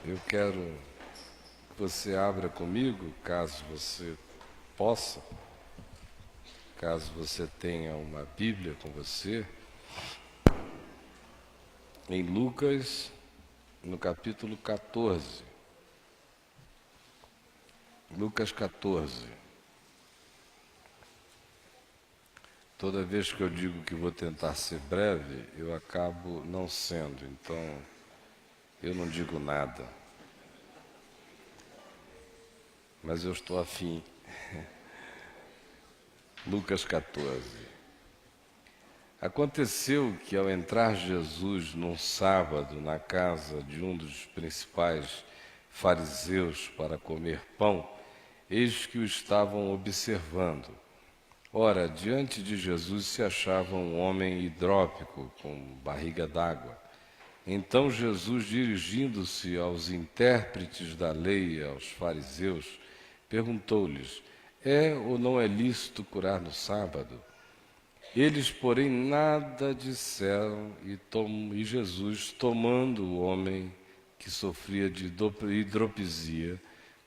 Eu quero que você abra comigo, caso você possa, caso você tenha uma Bíblia com você, em Lucas, no capítulo 14. Lucas 14. Toda vez que eu digo que vou tentar ser breve, eu acabo não sendo, então eu não digo nada. Mas eu estou afim. Lucas 14. Aconteceu que, ao entrar Jesus num sábado na casa de um dos principais fariseus para comer pão, eis que o estavam observando. Ora, diante de Jesus se achava um homem hidrópico, com barriga d'água. Então Jesus, dirigindo-se aos intérpretes da lei e aos fariseus, perguntou-lhes: é ou não é lícito curar no sábado? Eles, porém, nada disseram, e Jesus, tomando o homem que sofria de hidropisia,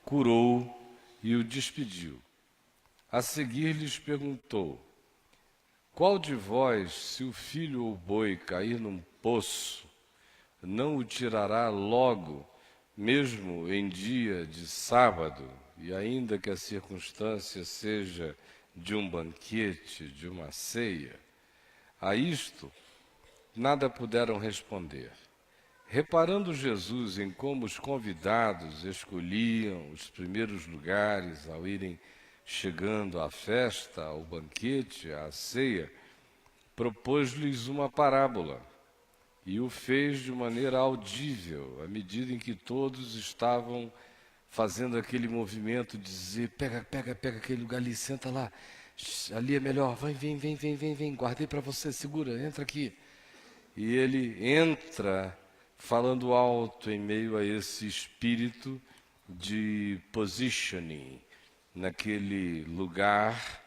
curou e o despediu. A seguir lhes perguntou: qual de vós, se o filho ou boi cair num poço, não o tirará logo, mesmo em dia de sábado, e ainda que a circunstância seja de um banquete, de uma ceia? A isto nada puderam responder. Reparando Jesus em como os convidados escolhiam os primeiros lugares ao irem chegando à festa, ao banquete, à ceia, propôs-lhes uma parábola e o fez de maneira audível, à medida em que todos estavam fazendo aquele movimento de dizer: pega aquele lugar ali, senta lá, ali é melhor, vem, guardei para você, segura, entra aqui. E ele entra falando alto em meio a esse espírito de positioning, naquele lugar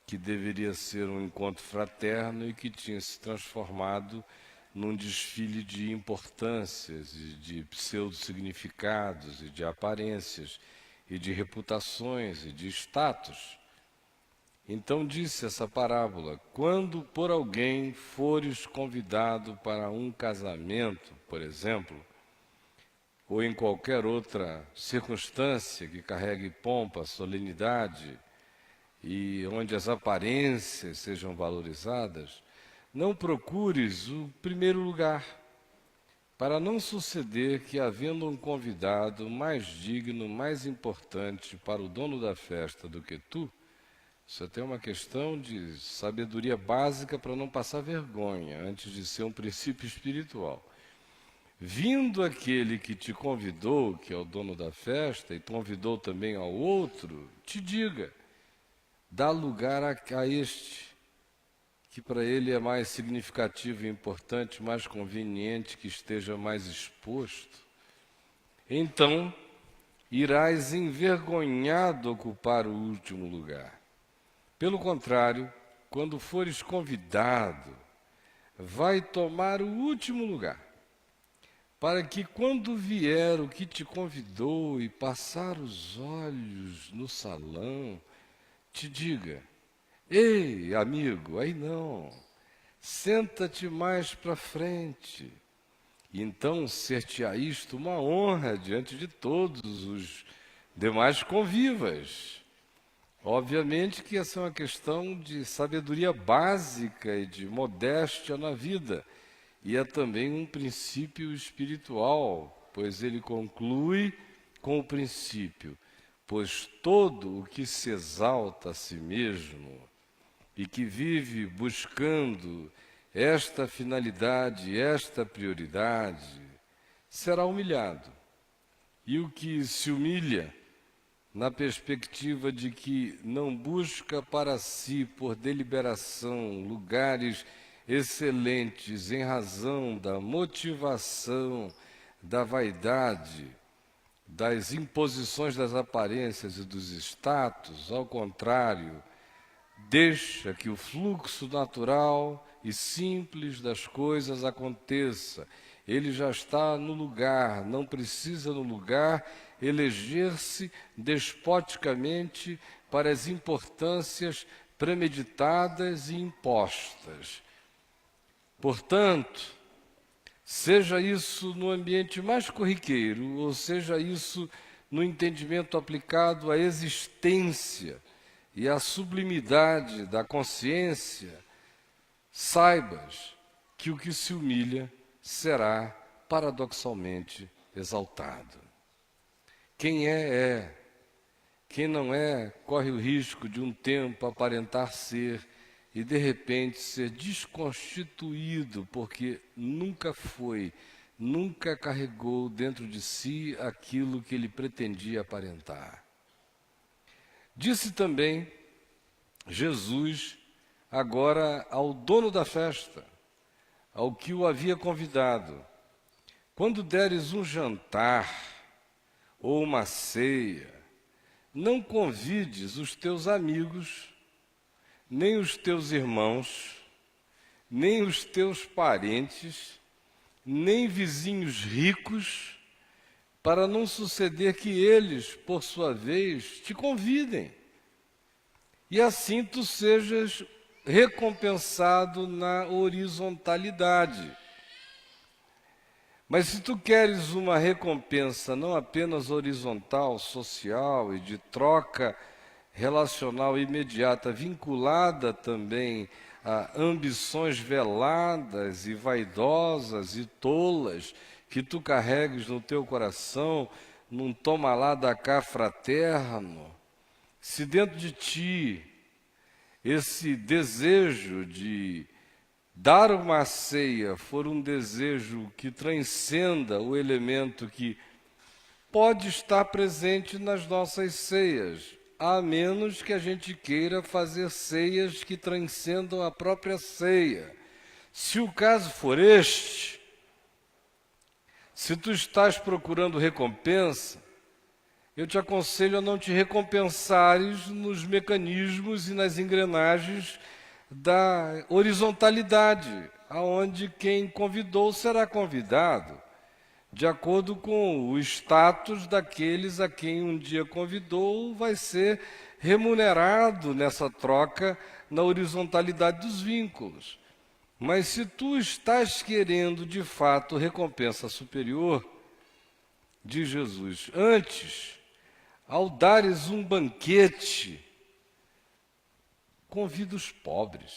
que deveria ser um encontro fraterno e que tinha se transformado num desfile de importâncias e de pseudo-significados e de aparências e de reputações e de status. Então disse essa parábola: quando por alguém fores convidado para um casamento, por exemplo, ou em qualquer outra circunstância que carregue pompa, solenidade e onde as aparências sejam valorizadas, não procures o primeiro lugar, para não suceder que, havendo um convidado mais digno, mais importante para o dono da festa do que tu, isso tem uma questão de sabedoria básica para não passar vergonha, antes de ser um princípio espiritual. Vindo aquele que te convidou, que é o dono da festa, e convidou também ao outro, te diga: dá lugar a este, que para ele é mais significativo e importante, mais conveniente que esteja mais exposto. Então, irás envergonhado ocupar o último lugar. Pelo contrário, quando fores convidado, vai tomar o último lugar, para que quando vier o que te convidou e passar os olhos no salão, te diga: ei, amigo, aí não, senta-te mais para frente. E então ser-te-á isto uma honra diante de todos os demais convivas. Obviamente que essa é uma questão de sabedoria básica e de modéstia na vida. E é também um princípio espiritual, pois ele conclui com o princípio: pois todo o que se exalta a si mesmo e que vive buscando esta finalidade, esta prioridade, será humilhado. E o que se humilha, na perspectiva de que não busca para si, por deliberação, lugares excelentes em razão da motivação, da vaidade, das imposições das aparências e dos status, ao contrário, deixa que o fluxo natural e simples das coisas aconteça Ele já está no lugar, não precisa no lugar eleger-se despoticamente para as importâncias premeditadas e impostas. Portanto, seja isso no ambiente mais corriqueiro, ou seja isso no entendimento aplicado à existência e à sublimidade da consciência, saibas que o que se humilha será paradoxalmente exaltado. Quem é. Quem não é, corre o risco de um tempo aparentar ser e de repente ser desconstituído, porque nunca foi, nunca carregou dentro de si aquilo que ele pretendia aparentar. Disse também Jesus agora ao dono da festa, ao que o havia convidado: quando deres um jantar ou uma ceia, não convides os teus amigos, nem os teus irmãos, nem os teus parentes, nem vizinhos ricos, para não suceder que eles, por sua vez, te convidem, e assim tu sejas recompensado na horizontalidade. Mas se tu queres uma recompensa não apenas horizontal, social e de troca relacional imediata, vinculada também a ambições veladas e vaidosas e tolas que tu carregues no teu coração, num toma lá da cá fraterno, se dentro de ti esse desejo de dar uma ceia for um desejo que transcenda o elemento que pode estar presente nas nossas ceias, a menos que a gente queira fazer ceias que transcendam a própria ceia. Se o caso for este, se tu estás procurando recompensa, eu te aconselho a não te recompensares nos mecanismos e nas engrenagens da horizontalidade, aonde quem convidou será convidado, de acordo com o status daqueles a quem um dia convidou, vai ser remunerado nessa troca na horizontalidade dos vínculos. Mas se tu estás querendo de fato recompensa superior, diz Jesus, antes, ao dares um banquete, convida os pobres,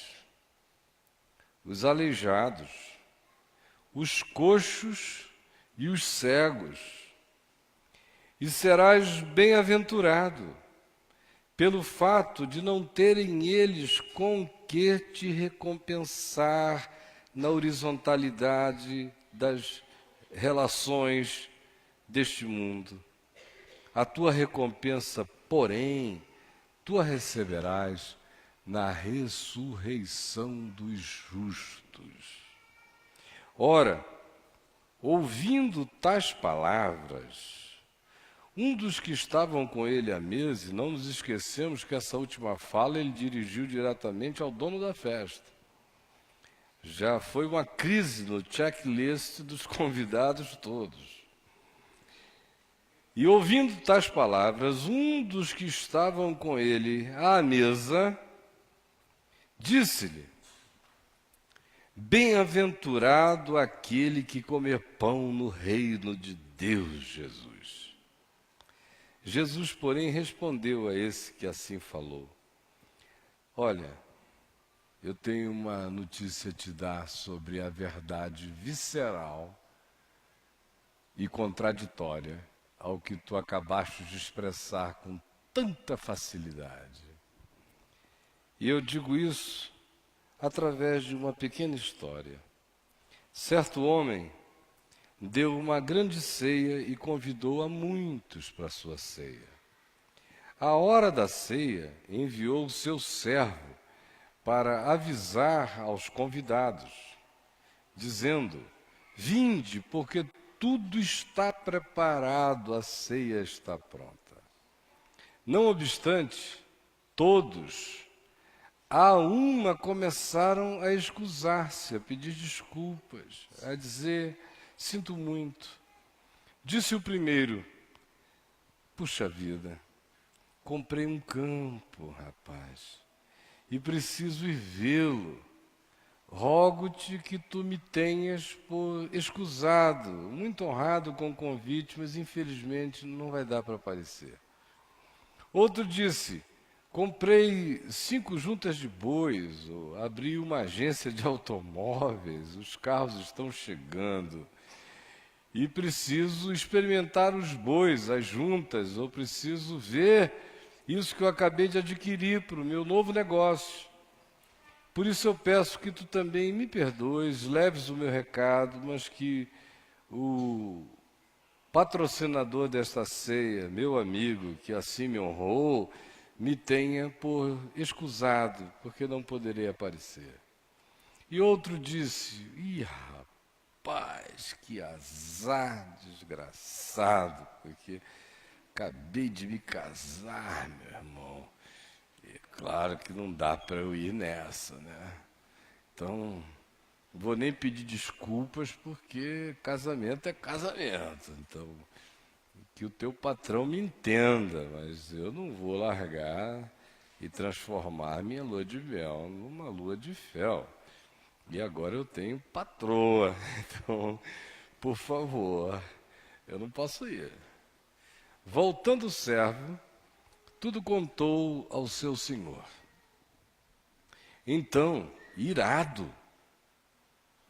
os aleijados, os coxos e os cegos, e serás bem-aventurado pelo fato de não terem eles com que te recompensar na horizontalidade das relações deste mundo. A tua recompensa, porém, tu a receberás na ressurreição dos justos. Ora, ouvindo tais palavras, um dos que estavam com ele à mesa, e não nos esquecemos que essa última fala ele dirigiu diretamente ao dono da festa. Já foi uma crise no checklist dos convidados todos. E ouvindo tais palavras, um dos que estavam com ele à mesa disse-lhe: bem-aventurado aquele que comer pão no reino de Deus, Jesus. Jesus, porém, respondeu a esse que assim falou: olha, eu tenho uma notícia a te dar sobre a verdade visceral e contraditória ao que tu acabaste de expressar com tanta facilidade. E eu digo isso através de uma pequena história. Certo homem deu uma grande ceia e convidou a muitos para a sua ceia. À hora da ceia, enviou o seu servo para avisar aos convidados, dizendo: vinde, porque tudo está preparado, a ceia está pronta. Não obstante, todos, a uma, começaram a escusar-se, a pedir desculpas, a dizer: sinto muito. Disse o primeiro: puxa vida, comprei um campo, rapaz, e preciso ir vê-lo. Rogo-te que tu me tenhas por escusado, muito honrado com o convite, mas infelizmente não vai dar para aparecer. Outro disse: comprei 5 juntas de bois, ou abri uma agência de automóveis, os carros estão chegando e preciso experimentar os bois, as juntas, ou preciso ver isso que eu acabei de adquirir para o meu novo negócio. Por isso eu peço que tu também me perdoes, leves o meu recado, mas que o patrocinador desta ceia, meu amigo, que assim me honrou, me tenha por escusado, porque não poderei aparecer. E outro disse: ih, rapaz, que azar desgraçado, porque acabei de me casar, meu irmão. E claro que não dá para eu ir nessa, né? Então, não vou nem pedir desculpas, porque casamento é casamento. Então, que o teu patrão me entenda, mas eu não vou largar e transformar minha lua de mel numa lua de fel. E agora eu tenho patroa, então, por favor, eu não posso ir. Voltando o servo, tudo contou ao seu senhor. Então, irado,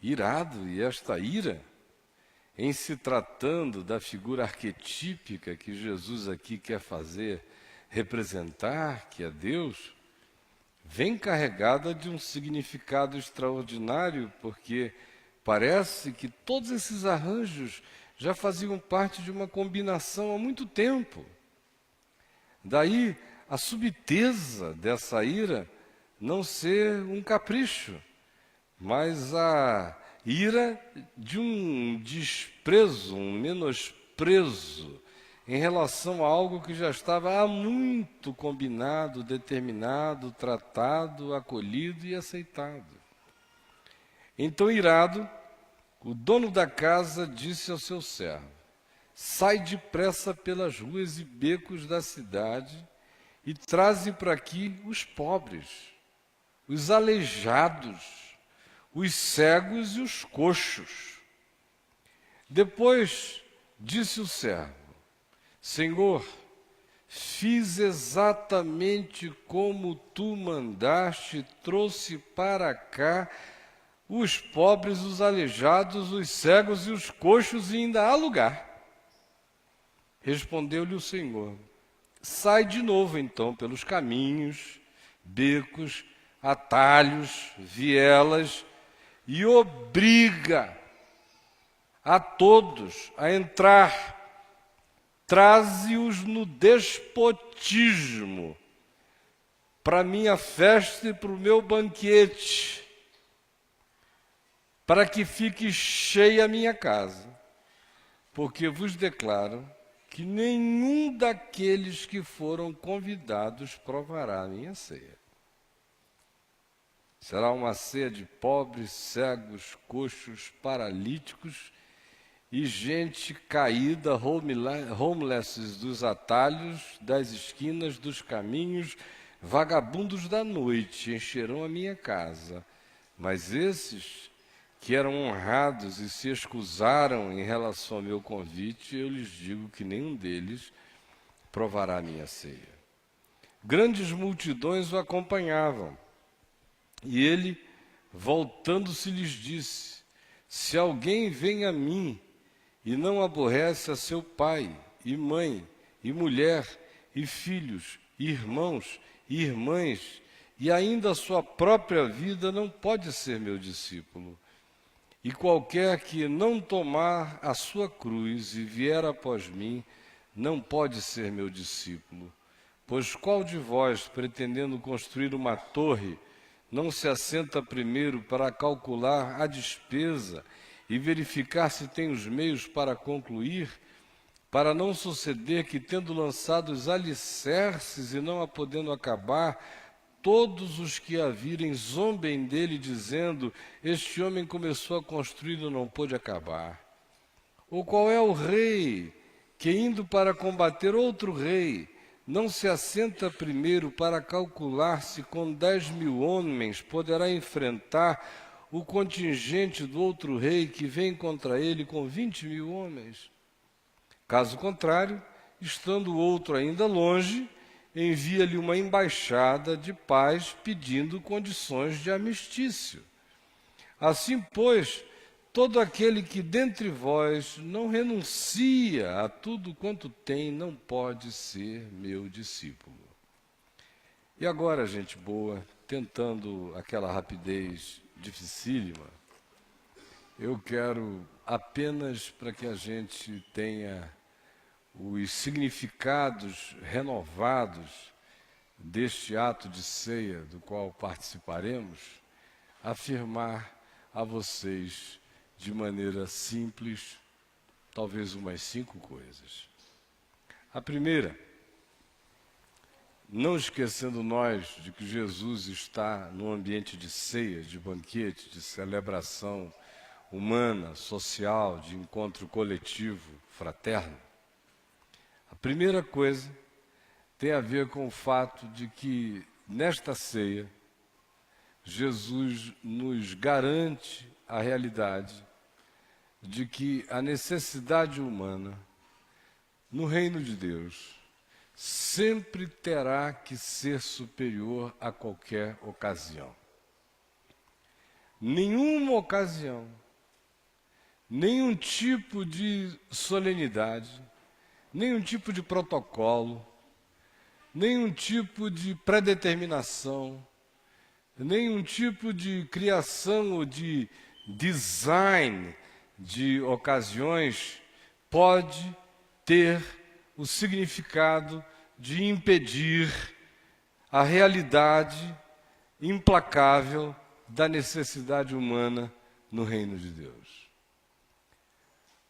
e esta ira, em se tratando da figura arquetípica que Jesus aqui quer fazer representar, que é Deus, vem carregada de um significado extraordinário, porque parece que todos esses arranjos já faziam parte de uma combinação há muito tempo. Daí a subteza dessa ira não ser um capricho, mas a ira de um desprezo, um menosprezo em relação a algo que já estava há muito combinado, determinado, tratado, acolhido e aceitado. Então, irado, o dono da casa disse ao seu servo: sai depressa pelas ruas e becos da cidade e traze para aqui os pobres, os aleijados, os cegos e os coxos. Depois disse o servo: Senhor, fiz exatamente como tu mandaste, trouxe para cá os pobres, os aleijados, os cegos e os coxos, e ainda há lugar. Respondeu-lhe o Senhor: sai de novo então pelos caminhos, becos, atalhos, vielas, e obriga a todos a entrar. Traze-os no despotismo para a minha festa e para o meu banquete, para que fique cheia a minha casa, porque vos declaro que nenhum daqueles que foram convidados provará a minha ceia. Será uma ceia de pobres, cegos, coxos, paralíticos e gente caída, homelesses dos atalhos, das esquinas, dos caminhos, vagabundos da noite, encherão a minha casa. Mas esses que eram honrados e se excusaram em relação ao meu convite, eu lhes digo que nenhum deles provará a minha ceia. Grandes multidões o acompanhavam, e ele, voltando-se, lhes disse: se alguém vem a mim e não aborrece a seu pai, e mãe, e mulher, e filhos, e irmãos, e irmãs, e ainda a sua própria vida, não pode ser meu discípulo. E qualquer que não tomar a sua cruz e vier após mim, não pode ser meu discípulo. Pois qual de vós, pretendendo construir uma torre, não se assenta primeiro para calcular a despesa e verificar se tem os meios para concluir, para não suceder que, tendo lançado os alicerces e não a podendo acabar, todos os que a virem zombem dele, dizendo: este homem começou a construir e não pôde acabar. Ou qual é o rei que, indo para combater outro rei, não se assenta primeiro para calcular se com 10.000 homens poderá enfrentar o contingente do outro rei que vem contra ele com 20.000 homens? Caso contrário, estando o outro ainda longe, envia-lhe uma embaixada de paz pedindo condições de armistício. Assim, pois, todo aquele que dentre vós não renuncia a tudo quanto tem, não pode ser meu discípulo. E agora, gente boa, tentando aquela rapidez dificílima, eu quero apenas para que a gente tenha os significados renovados deste ato de ceia do qual participaremos, afirmar a vocês de maneira simples, talvez umas 5 coisas. A primeira, não esquecendo nós de que Jesus está num ambiente de ceia, de banquete, de celebração humana, social, de encontro coletivo, fraterno. A primeira coisa tem a ver com o fato de que, nesta ceia, Jesus nos garante a realidade de que a necessidade humana, no reino de Deus, sempre terá que ser superior a qualquer ocasião. Nenhuma ocasião, nenhum tipo de solenidade, nenhum tipo de protocolo, nenhum tipo de predeterminação, nenhum tipo de criação ou de design de ocasiões pode ter o significado de impedir a realidade implacável da necessidade humana no reino de Deus.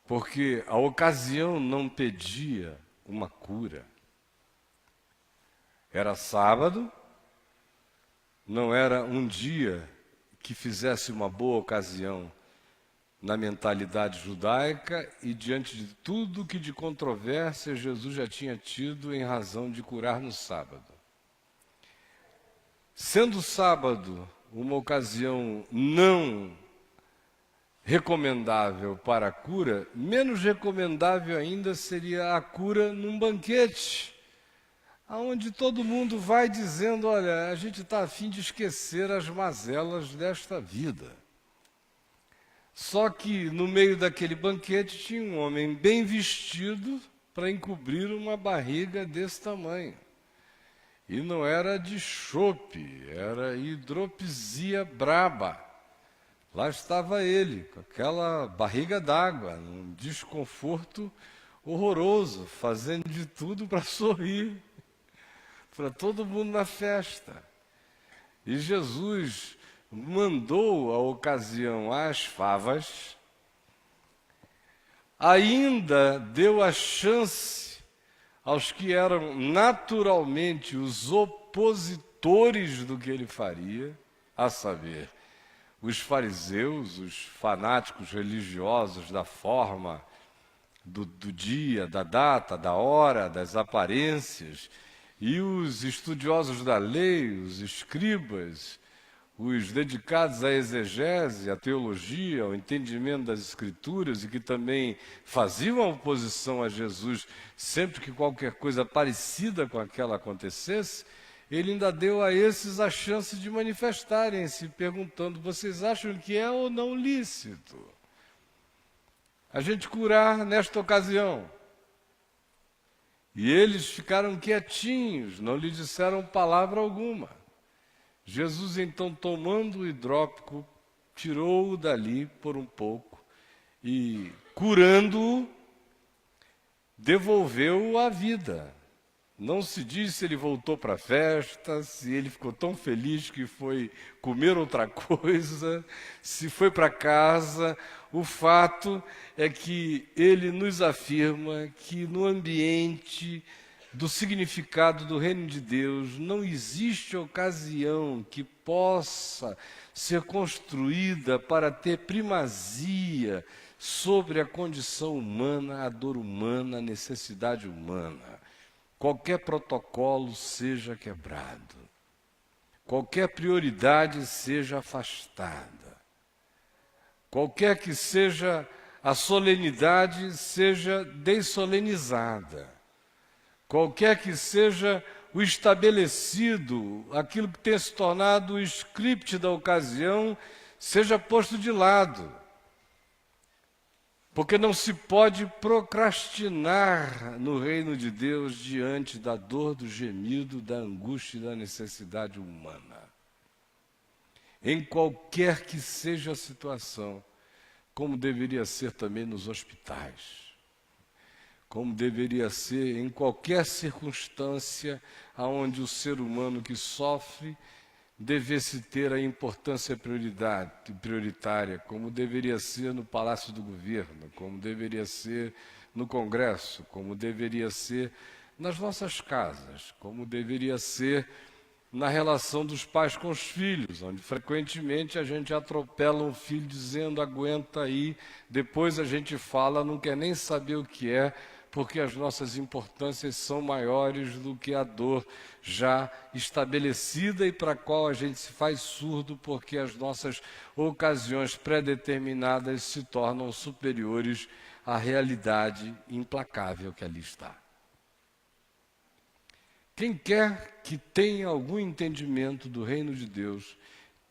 Porque a ocasião não pedia uma cura. Era sábado, não era um dia que fizesse uma boa ocasião na mentalidade judaica e diante de tudo que de controvérsia Jesus já tinha tido em razão de curar no sábado. Sendo o sábado uma ocasião não recomendável para a cura, menos recomendável ainda seria a cura num banquete, onde todo mundo vai dizendo, olha, a gente está a fim de esquecer as mazelas desta vida. Só que no meio daquele banquete tinha um homem bem vestido para encobrir uma barriga desse tamanho. E não era de chope, era hidropisia braba. Lá estava ele, com aquela barriga d'água, num desconforto horroroso, fazendo de tudo para sorrir, para todo mundo na festa. E Jesus mandou a ocasião às favas, ainda deu a chance aos que eram naturalmente os opositores do que ele faria, a saber, os fariseus, os fanáticos religiosos da forma, do dia, da data, da hora, das aparências, e os estudiosos da lei, os escribas, os dedicados à exegese, à teologia, ao entendimento das Escrituras e que também faziam oposição a Jesus sempre que qualquer coisa parecida com aquela acontecesse, ele ainda deu a esses a chance de manifestarem-se, perguntando, vocês acham que é ou não lícito a gente curar nesta ocasião? E eles ficaram quietinhos, não lhe disseram palavra alguma. Jesus, então, tomando o hidrópico, tirou-o dali por um pouco e, curando-o, devolveu-o à vida. Não se diz se ele voltou para a festa, se ele ficou tão feliz que foi comer outra coisa, se foi para casa. O fato é que ele nos afirma que no ambiente do significado do reino de Deus não existe ocasião que possa ser construída para ter primazia sobre a condição humana, a dor humana, a necessidade humana. Qualquer protocolo seja quebrado, qualquer prioridade seja afastada, qualquer que seja a solenidade seja dessolenizada, qualquer que seja o estabelecido, aquilo que tem se tornado o script da ocasião, seja posto de lado. Porque não se pode procrastinar no reino de Deus diante da dor, do gemido, da angústia e da necessidade humana. Em qualquer que seja a situação, como deveria ser também nos hospitais, como deveria ser em qualquer circunstância onde o ser humano que sofre devesse ter a importância prioritária, como deveria ser no Palácio do Governo, como deveria ser no Congresso, como deveria ser nas nossas casas, como deveria ser na relação dos pais com os filhos, onde frequentemente a gente atropela um filho dizendo aguenta aí, depois a gente fala, não quer nem saber o que é, porque as nossas importâncias são maiores do que a dor já estabelecida e para a qual a gente se faz surdo, porque as nossas ocasiões pré-determinadas se tornam superiores à realidade implacável que ali está. Quem quer que tenha algum entendimento do reino de Deus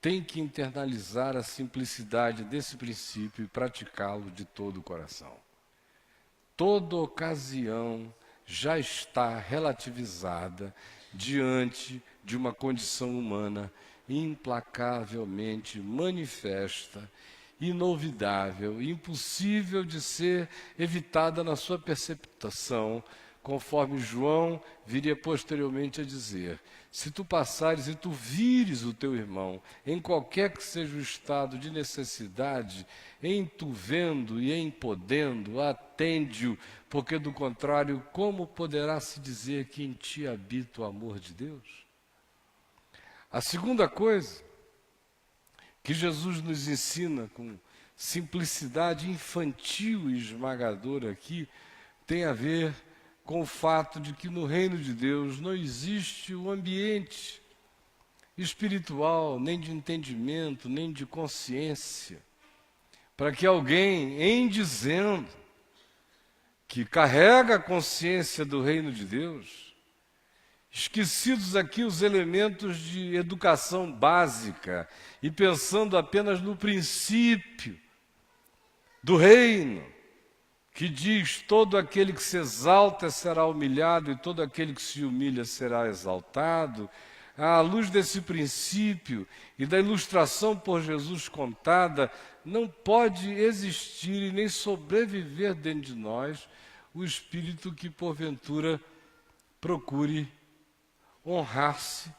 tem que internalizar a simplicidade desse princípio e praticá-lo de todo o coração. Toda ocasião já está relativizada diante de uma condição humana implacavelmente manifesta, inolvidável, impossível de ser evitada na sua percepção, conforme João viria posteriormente a dizer: se tu passares e tu vires o teu irmão, em qualquer que seja o estado de necessidade, em tu vendo e em podendo, atende-o, porque do contrário, como poderá se dizer que em ti habita o amor de Deus? A segunda coisa que Jesus nos ensina com simplicidade infantil e esmagadora aqui, tem a ver com o fato de que no reino de Deus não existe o ambiente espiritual, nem de entendimento, nem de consciência, para que alguém, em dizendo que carrega a consciência do reino de Deus, esquecidos aqui os elementos de educação básica e pensando apenas no princípio do reino, que diz: todo aquele que se exalta será humilhado e todo aquele que se humilha será exaltado. À luz desse princípio e da ilustração por Jesus contada, não pode existir e nem sobreviver dentro de nós o espírito que porventura procure honrar-se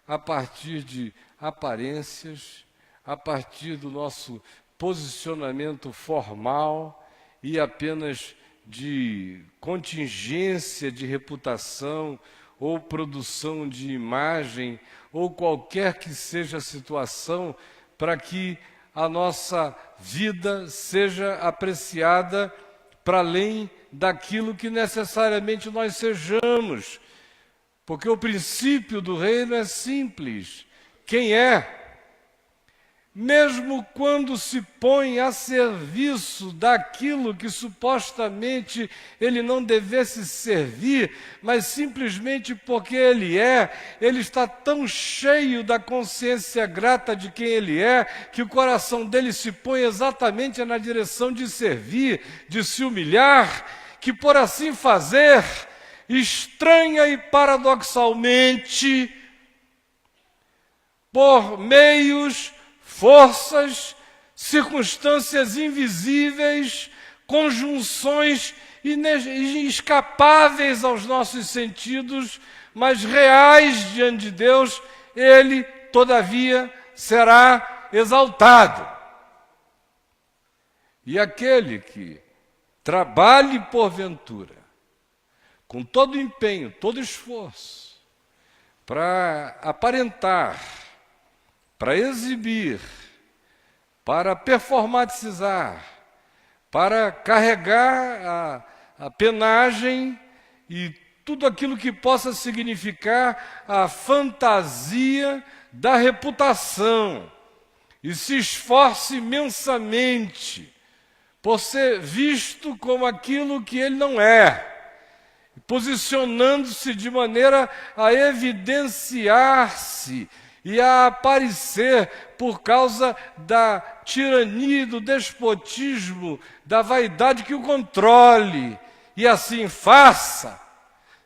a partir de aparências, a partir do nosso posicionamento formal e apenas de contingência de reputação ou produção de imagem ou qualquer que seja a situação para que a nossa vida seja apreciada para além daquilo que necessariamente nós sejamos. Porque o princípio do reino é simples. Quem é? Mesmo quando se põe a serviço daquilo que supostamente ele não devesse servir, mas simplesmente porque ele está tão cheio da consciência grata de quem ele é, que o coração dele se põe exatamente na direção de servir, de se humilhar, que por assim fazer, estranha e paradoxalmente, por meios, forças, circunstâncias invisíveis, conjunções inescapáveis aos nossos sentidos, mas reais diante de Deus, ele, todavia, será exaltado. E aquele que trabalhe porventura, com todo o empenho, todo esforço, para aparentar, para exibir, para performatizar, para carregar a penagem e tudo aquilo que possa significar a fantasia da reputação, e se esforce imensamente por ser visto como aquilo que ele não é, posicionando-se de maneira a evidenciar-se e a aparecer por causa da tirania, do despotismo, da vaidade que o controle, e assim faça.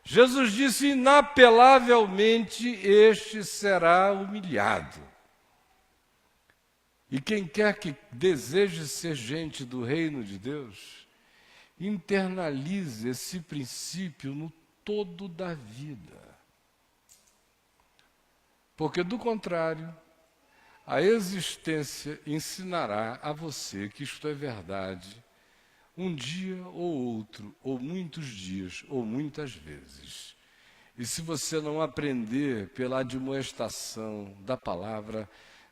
Jesus disse: inapelavelmente este será humilhado. E quem quer que deseje ser gente do reino de Deus, internalize esse princípio no todo da vida. Porque, do contrário, a existência ensinará a você que isto é verdade um dia ou outro, ou muitos dias, ou muitas vezes. E se você não aprender pela admoestação da palavra,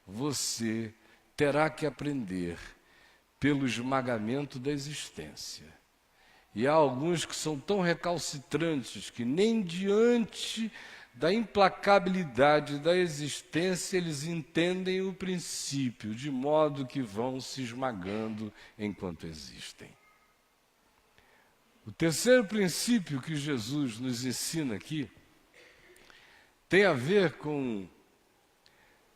você terá que aprender pelo esmagamento da existência. E há alguns que são tão recalcitrantes que nem diante da implacabilidade da existência eles entendem o princípio, de modo que vão se esmagando enquanto existem. O terceiro princípio que Jesus nos ensina aqui tem a ver com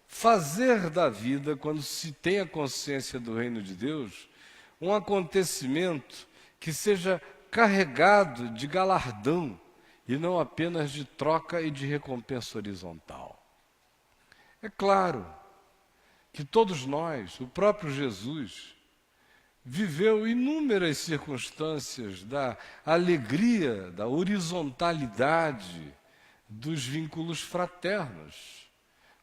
fazer da vida, quando se tem a consciência do reino de Deus, um acontecimento que seja carregado de galardão e não apenas de troca e de recompensa horizontal. É claro que todos nós, o próprio Jesus, viveu inúmeras circunstâncias da alegria, da horizontalidade dos vínculos fraternos.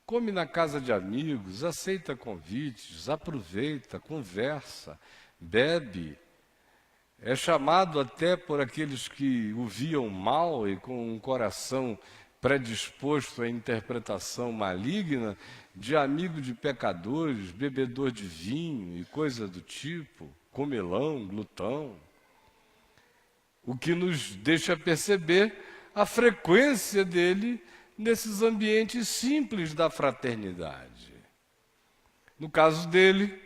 Come na casa de amigos, aceita convites, aproveita, conversa, bebe. É chamado até por aqueles que o viam mal e com um coração predisposto à interpretação maligna, de amigo de pecadores, bebedor de vinho e coisa do tipo, comelão, glutão. O que nos deixa perceber a frequência dele nesses ambientes simples da fraternidade. No caso dele,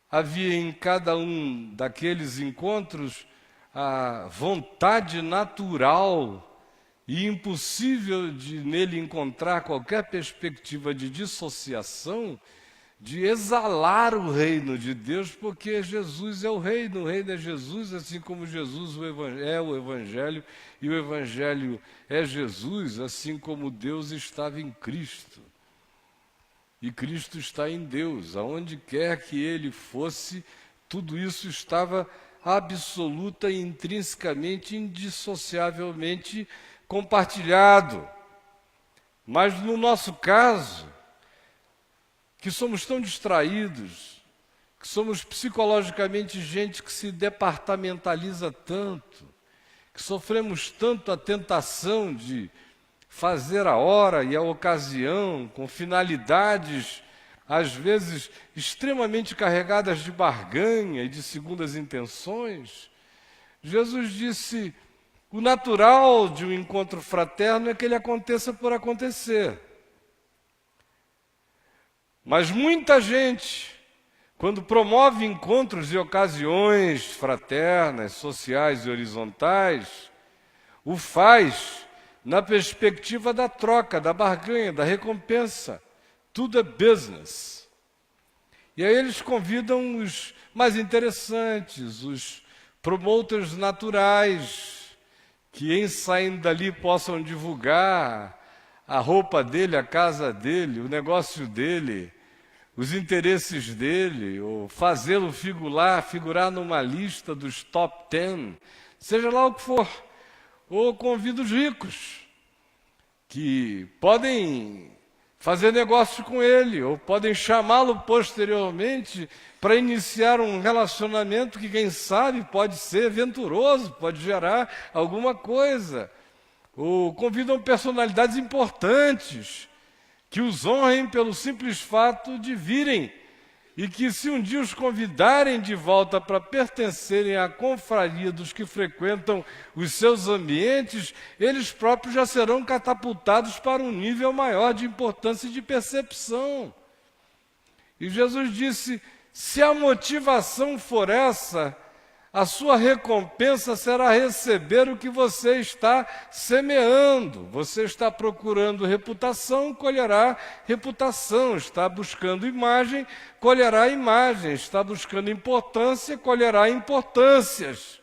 havia em cada um daqueles encontros a vontade natural e impossível de nele encontrar qualquer perspectiva de dissociação, de exalar o reino de Deus, porque Jesus é o reino é Jesus, assim como Jesus é o Evangelho, e o Evangelho é Jesus, assim como Deus estava em Cristo. E Cristo está em Deus, aonde quer que ele fosse, tudo isso estava absoluta e intrinsecamente, indissociavelmente compartilhado. Mas no nosso caso, que somos tão distraídos, que somos psicologicamente gente que se departamentaliza tanto, que sofremos tanto a tentação de fazer a hora e a ocasião com finalidades, às vezes, extremamente carregadas de barganha e de segundas intenções. Jesus disse: o natural de um encontro fraterno é que ele aconteça por acontecer. Mas muita gente, quando promove encontros e ocasiões fraternas, sociais e horizontais, o faz na perspectiva da troca, da barganha, da recompensa. Tudo é business. E aí eles convidam os mais interessantes, os promoters naturais, que em saindo dali possam divulgar a roupa dele, a casa dele, o negócio dele, os interesses dele, ou fazê-lo figurar numa lista dos top 10, seja lá o que for. Ou convida os ricos, que podem fazer negócio com ele, ou podem chamá-lo posteriormente para iniciar um relacionamento que, quem sabe, pode ser venturoso, pode gerar alguma coisa. Ou convidam personalidades importantes, que os honrem pelo simples fato de virem e que se um dia os convidarem de volta para pertencerem à confraria dos que frequentam os seus ambientes, eles próprios já serão catapultados para um nível maior de importância e de percepção. E Jesus disse: se a motivação for essa, a sua recompensa será receber o que você está semeando. Você está procurando reputação, colherá reputação. Está buscando imagem, colherá imagem. Está buscando importância, colherá importâncias.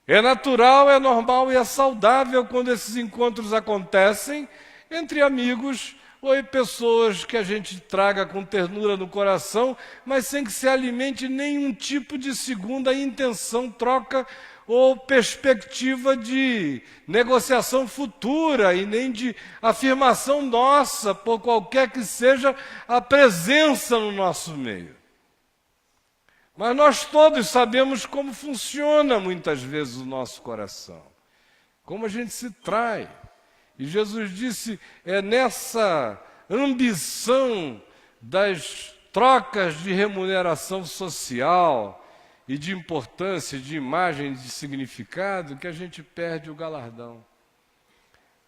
É natural, é normal e é saudável quando esses encontros acontecem entre amigos ou pessoas que a gente traga com ternura no coração, mas sem que se alimente nenhum tipo de segunda intenção, troca ou perspectiva de negociação futura e nem de afirmação nossa, por qualquer que seja a presença no nosso meio. Mas nós todos sabemos como funciona muitas vezes o nosso coração, como a gente se trai. E Jesus disse, é nessa ambição das trocas de remuneração social e de importância, de imagem, de significado, que a gente perde o galardão.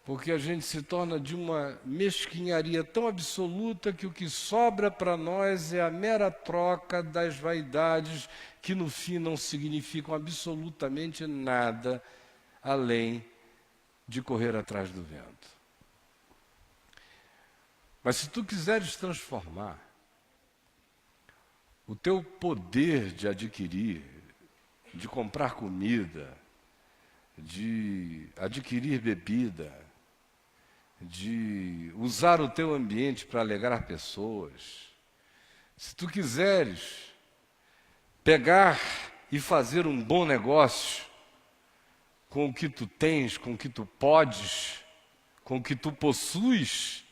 Porque a gente se torna de uma mesquinharia tão absoluta que o que sobra para nós é a mera troca das vaidades que no fim não significam absolutamente nada além de correr atrás do vento. Mas se tu quiseres transformar o teu poder de adquirir, de comprar comida, de adquirir bebida, de usar o teu ambiente para alegrar pessoas, se tu quiseres pegar e fazer um bom negócio com o que tu tens, com o que tu podes, com o que tu possuis,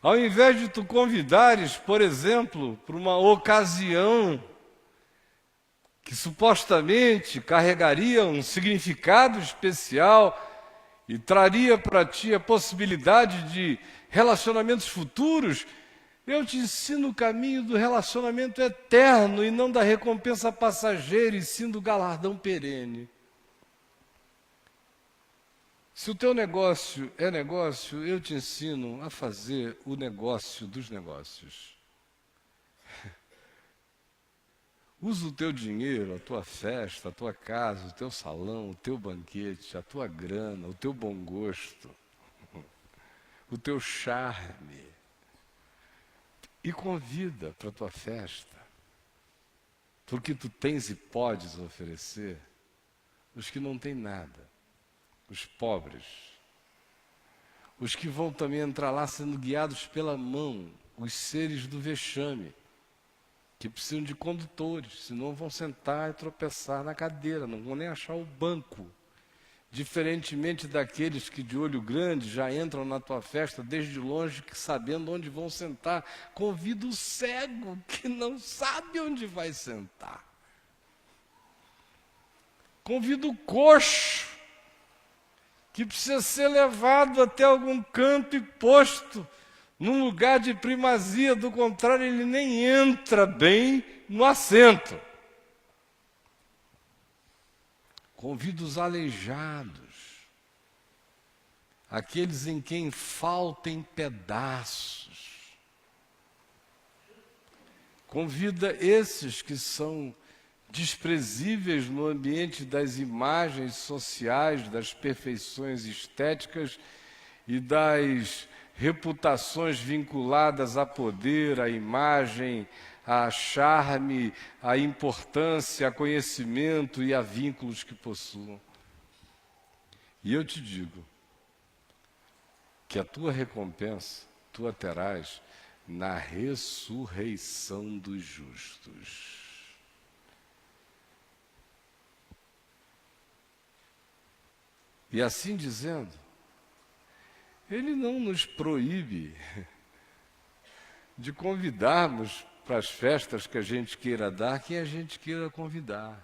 ao invés de tu convidares, por exemplo, para uma ocasião que supostamente carregaria um significado especial e traria para ti a possibilidade de relacionamentos futuros, eu te ensino o caminho do relacionamento eterno e não da recompensa passageira, e sim do galardão perene. Se o teu negócio é negócio, eu te ensino a fazer o negócio dos negócios. Usa o teu dinheiro, a tua festa, a tua casa, o teu salão, o teu banquete, a tua grana, o teu bom gosto, o teu charme, e convida para a tua festa, porque tu tens e podes oferecer os que não têm nada. Os pobres, os que vão também entrar lá sendo guiados pela mão, os seres do vexame, que precisam de condutores, senão vão sentar e tropeçar na cadeira, não vão nem achar o banco. Diferentemente daqueles que de olho grande já entram na tua festa desde longe, que sabendo onde vão sentar. Convida o cego que não sabe onde vai sentar. Convida o coxo que precisa ser levado até algum canto e posto num lugar de primazia, do contrário ele nem entra bem no assento. Convida os aleijados, aqueles em quem faltem pedaços. Convida esses que são desprezíveis no ambiente das imagens sociais, das perfeições estéticas e das reputações vinculadas a poder, a imagem, a charme, a importância, a conhecimento e a vínculos que possuam. E eu te digo que a tua recompensa tu a terás na ressurreição dos justos. E assim dizendo, ele não nos proíbe de convidarmos para as festas que a gente queira dar, quem a gente queira convidar.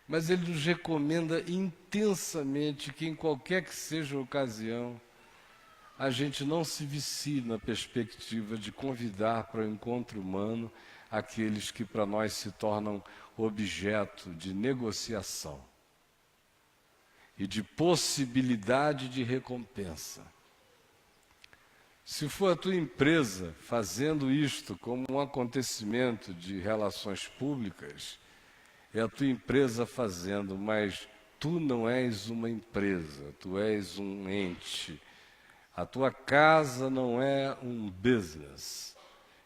Mas ele nos recomenda intensamente que em qualquer que seja a ocasião, a gente não se vicie na perspectiva de convidar para o encontro humano aqueles que para nós se tornam objeto de negociação e de possibilidade de recompensa. Se for a tua empresa fazendo isto como um acontecimento de relações públicas, é a tua empresa fazendo, mas tu não és uma empresa, tu és um ente. A tua casa não é um business.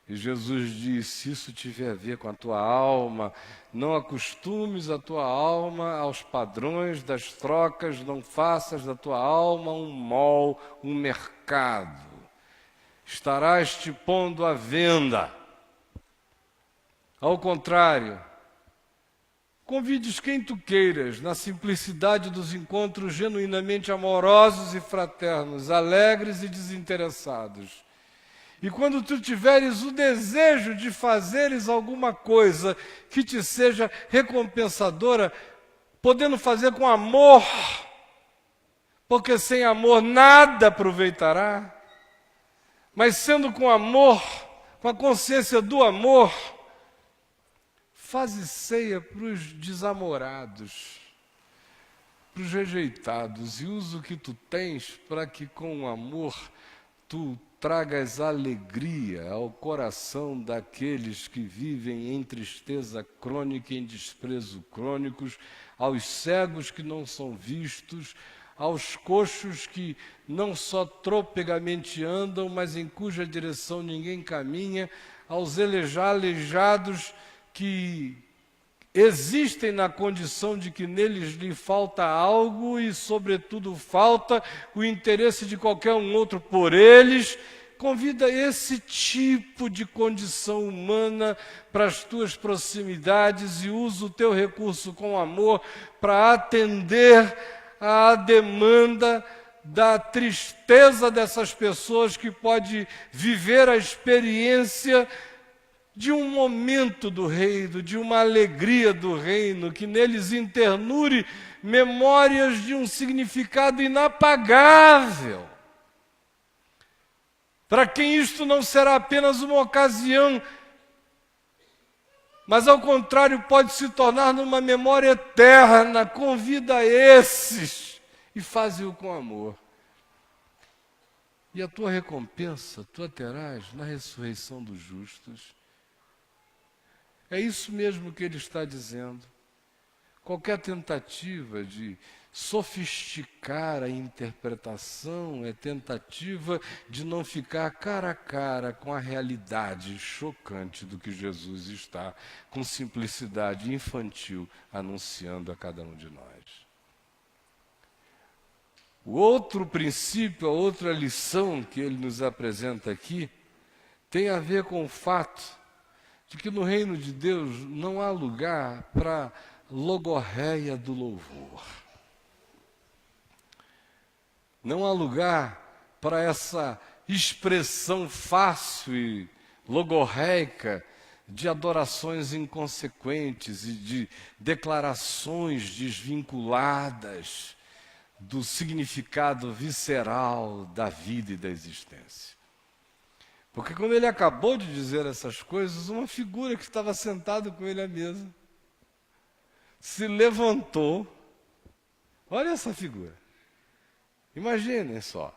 E Jesus diz, se isso tiver a ver com a tua alma, não acostumes a tua alma aos padrões das trocas, não faças da tua alma um mall, um mercado. Estarás te pondo à venda. Ao contrário, convides quem tu queiras, na simplicidade dos encontros genuinamente amorosos e fraternos, alegres e desinteressados. E quando tu tiveres o desejo de fazeres alguma coisa que te seja recompensadora, podendo fazer com amor, porque sem amor nada aproveitará, mas sendo com amor, com a consciência do amor, faze ceia para os desamorados, para os rejeitados, e usa o que tu tens para que com o amor tu tragas alegria ao coração daqueles que vivem em tristeza crônica e em desprezo crônicos, aos cegos que não são vistos, aos coxos que não só tropegamente andam, mas em cuja direção ninguém caminha, aos aleijados que existem na condição de que neles lhe falta algo e, sobretudo, falta o interesse de qualquer um outro por eles. Convida esse tipo de condição humana para as tuas proximidades e usa o teu recurso com amor para atender à demanda da tristeza dessas pessoas que pode viver a experiência de um momento do reino, de uma alegria do reino, que neles internure memórias de um significado inapagável. Para quem isto não será apenas uma ocasião, mas ao contrário pode se tornar numa memória eterna, convida esses e faze-o com amor. E a tua recompensa tu a terás na ressurreição dos justos. É isso mesmo que ele está dizendo. Qualquer tentativa de sofisticar a interpretação é tentativa de não ficar cara a cara com a realidade chocante do que Jesus está, com simplicidade infantil, anunciando a cada um de nós. O outro princípio, a outra lição que ele nos apresenta aqui, tem a ver com o fato de que no reino de Deus não há lugar para logorreia do louvor. Não há lugar para essa expressão fácil e logorreica de adorações inconsequentes e de declarações desvinculadas do significado visceral da vida e da existência. Porque quando ele acabou de dizer essas coisas, uma figura que estava sentada com ele à mesa se levantou. Olha essa figura. Imaginem só.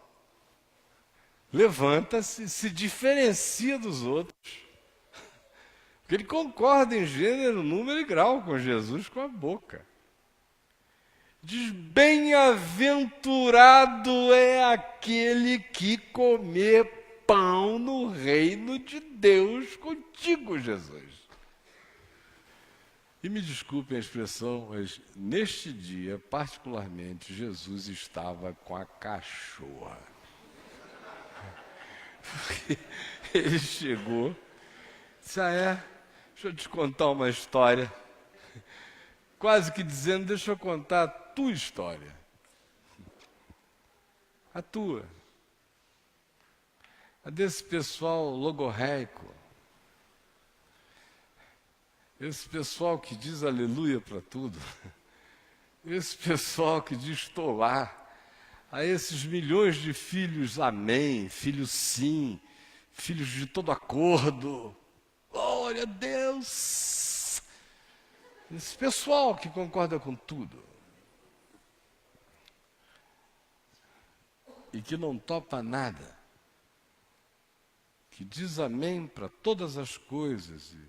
Levanta-se, se diferencia dos outros. Porque ele concorda em gênero, número e grau com Jesus com a boca. Diz, bem-aventurado é aquele que comer pão no reino de Deus contigo, Jesus. E me desculpem a expressão, mas neste dia, particularmente, Jesus estava com a cachorra. Porque ele chegou, disse, deixa eu te contar uma história. Quase que dizendo, deixa eu contar a tua história. A tua. A desse pessoal logorreico. Esse pessoal que diz aleluia para tudo. Esse pessoal que diz estou lá. a esses milhões de filhos amém, filhos sim, filhos de todo acordo. Glória a Deus! Esse pessoal que concorda com tudo e que não topa nada, que diz amém para todas as coisas e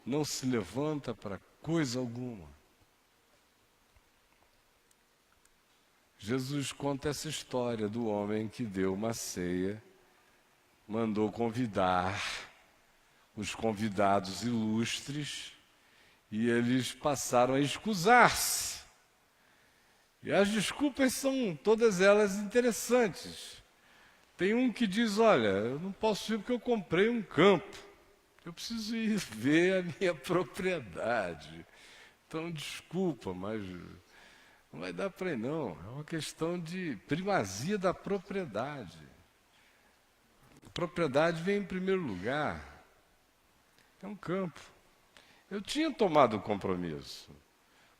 não se levanta para coisa alguma. Jesus conta essa história do homem que deu uma ceia, mandou convidar os convidados ilustres e eles passaram a escusar-se. E as desculpas são todas elas interessantes. Tem um que diz, olha, eu não posso ir porque eu comprei um campo. Eu preciso ir ver a minha propriedade. Então, desculpa, mas não vai dar para ir não. É uma questão de primazia da propriedade. A propriedade vem em primeiro lugar. É um campo. Eu tinha tomado o compromisso.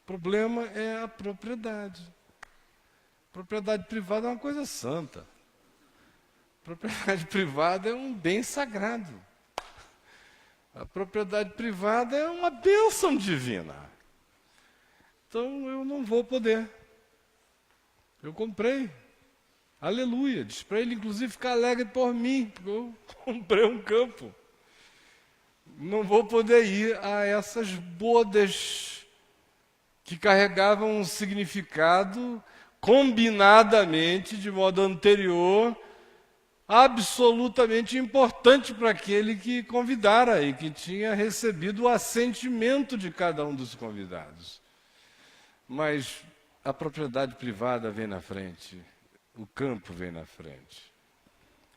O problema é a propriedade. Propriedade privada é uma coisa santa. Propriedade privada é um bem sagrado. A propriedade privada é uma bênção divina. Então eu não vou poder. Eu comprei. Aleluia. Diz para ele, inclusive, ficar alegre por mim, porque eu comprei um campo. Não vou poder ir a essas bodas que carregavam um significado combinadamente, de modo anterior, absolutamente importante para aquele que convidara e que tinha recebido o assentimento de cada um dos convidados. Mas a propriedade privada vem na frente, o campo vem na frente.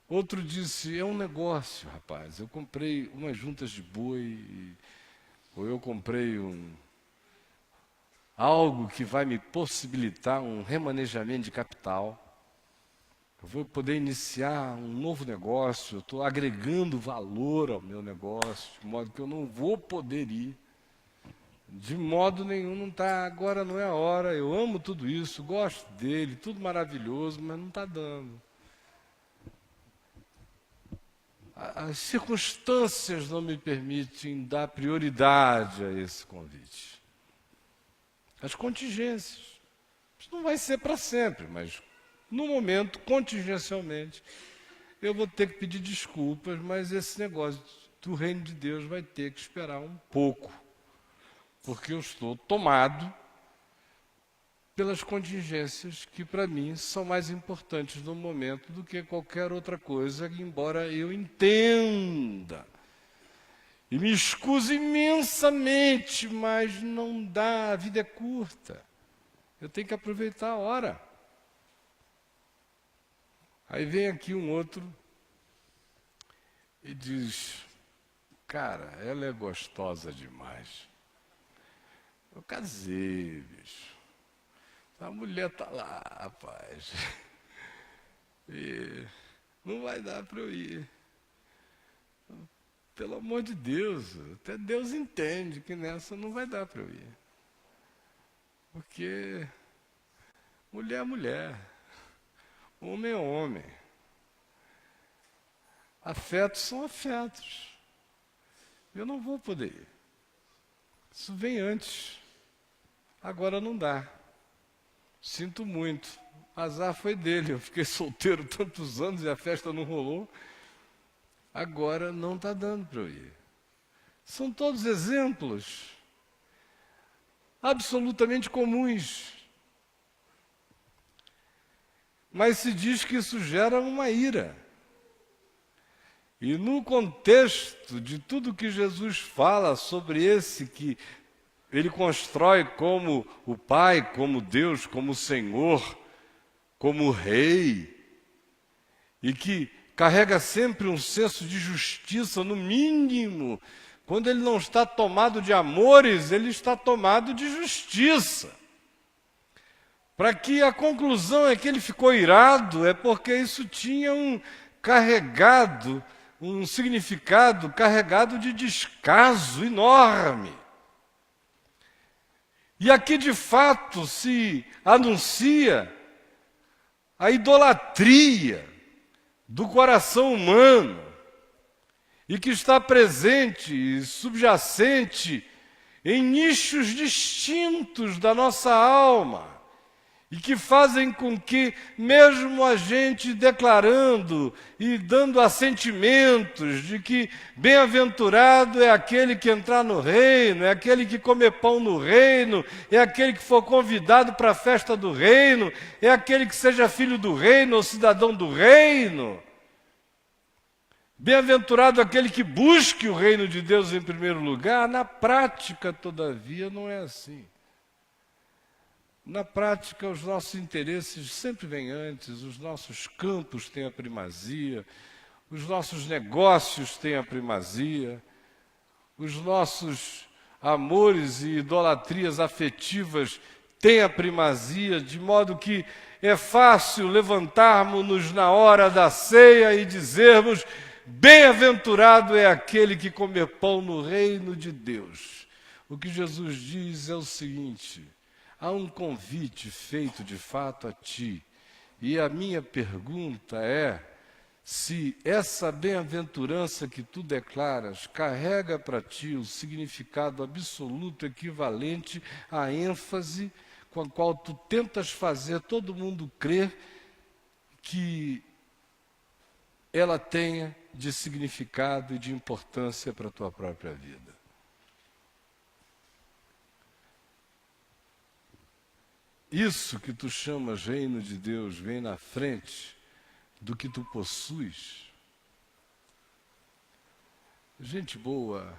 Outro disse, é um negócio, rapaz, eu comprei umas juntas de boi, ou eu comprei algo que vai me possibilitar um remanejamento de capital. Eu vou poder iniciar um novo negócio, eu estou agregando valor ao meu negócio, de modo que eu não vou poder ir. De modo nenhum, não está, agora não é a hora, eu amo tudo isso, gosto dele, tudo maravilhoso, mas não está dando. As circunstâncias não me permitem dar prioridade a esse convite. As contingências. Isso não vai ser para sempre, mas no momento, contingencialmente, eu vou ter que pedir desculpas, mas esse negócio do reino de Deus vai ter que esperar um pouco, porque eu estou tomado pelas contingências que, para mim, são mais importantes no momento do que qualquer outra coisa, embora eu entenda e me escuse imensamente, mas não dá, a vida é curta. Eu tenho que aproveitar a hora. Aí vem aqui um outro e diz, cara, ela é gostosa demais. Eu casei, bicho. A mulher está lá, rapaz. E não vai dar para eu ir. Pelo amor de Deus, até Deus entende que nessa não vai dar para eu ir. Porque mulher é mulher, homem é homem. Afetos são afetos. Eu não vou poder ir. Isso vem antes. Agora não dá. Sinto muito. Azar foi dele. Eu fiquei solteiro tantos anos e a festa não rolou. Agora não está dando para eu ir. São todos exemplos absolutamente comuns. Mas se diz que isso gera uma ira. E no contexto de tudo que Jesus fala sobre esse que ele constrói como o Pai, como Deus, como Senhor, como Rei, e que carrega sempre um senso de justiça, no mínimo, quando ele não está tomado de amores, ele está tomado de justiça. Para que a conclusão é que ele ficou irado, é porque isso tinha um significado carregado de descaso enorme. E aqui, de fato, se anuncia a idolatria do coração humano e que está presente e subjacente em nichos distintos da nossa alma e que fazem com que, mesmo a gente declarando e dando assentimentos de que bem-aventurado é aquele que entrar no reino, é aquele que comer pão no reino, é aquele que for convidado para a festa do reino, é aquele que seja filho do reino ou cidadão do reino. Bem-aventurado aquele que busque o reino de Deus em primeiro lugar. Na prática, todavia, não é assim. Na prática, os nossos interesses sempre vêm antes, os nossos campos têm a primazia, os nossos negócios têm a primazia, os nossos amores e idolatrias afetivas têm a primazia, de modo que é fácil levantarmos-nos na hora da ceia e dizermos: bem-aventurado é aquele que comer pão no reino de Deus. O que Jesus diz é o seguinte: há um convite feito de fato a ti, e a minha pergunta é se essa bem-aventurança que tu declaras carrega para ti o significado absoluto equivalente à ênfase com a qual tu tentas fazer todo mundo crer que ela tenha de significado e de importância para a tua própria vida. Isso que tu chamas reino de Deus vem na frente do que tu possuis. Gente boa,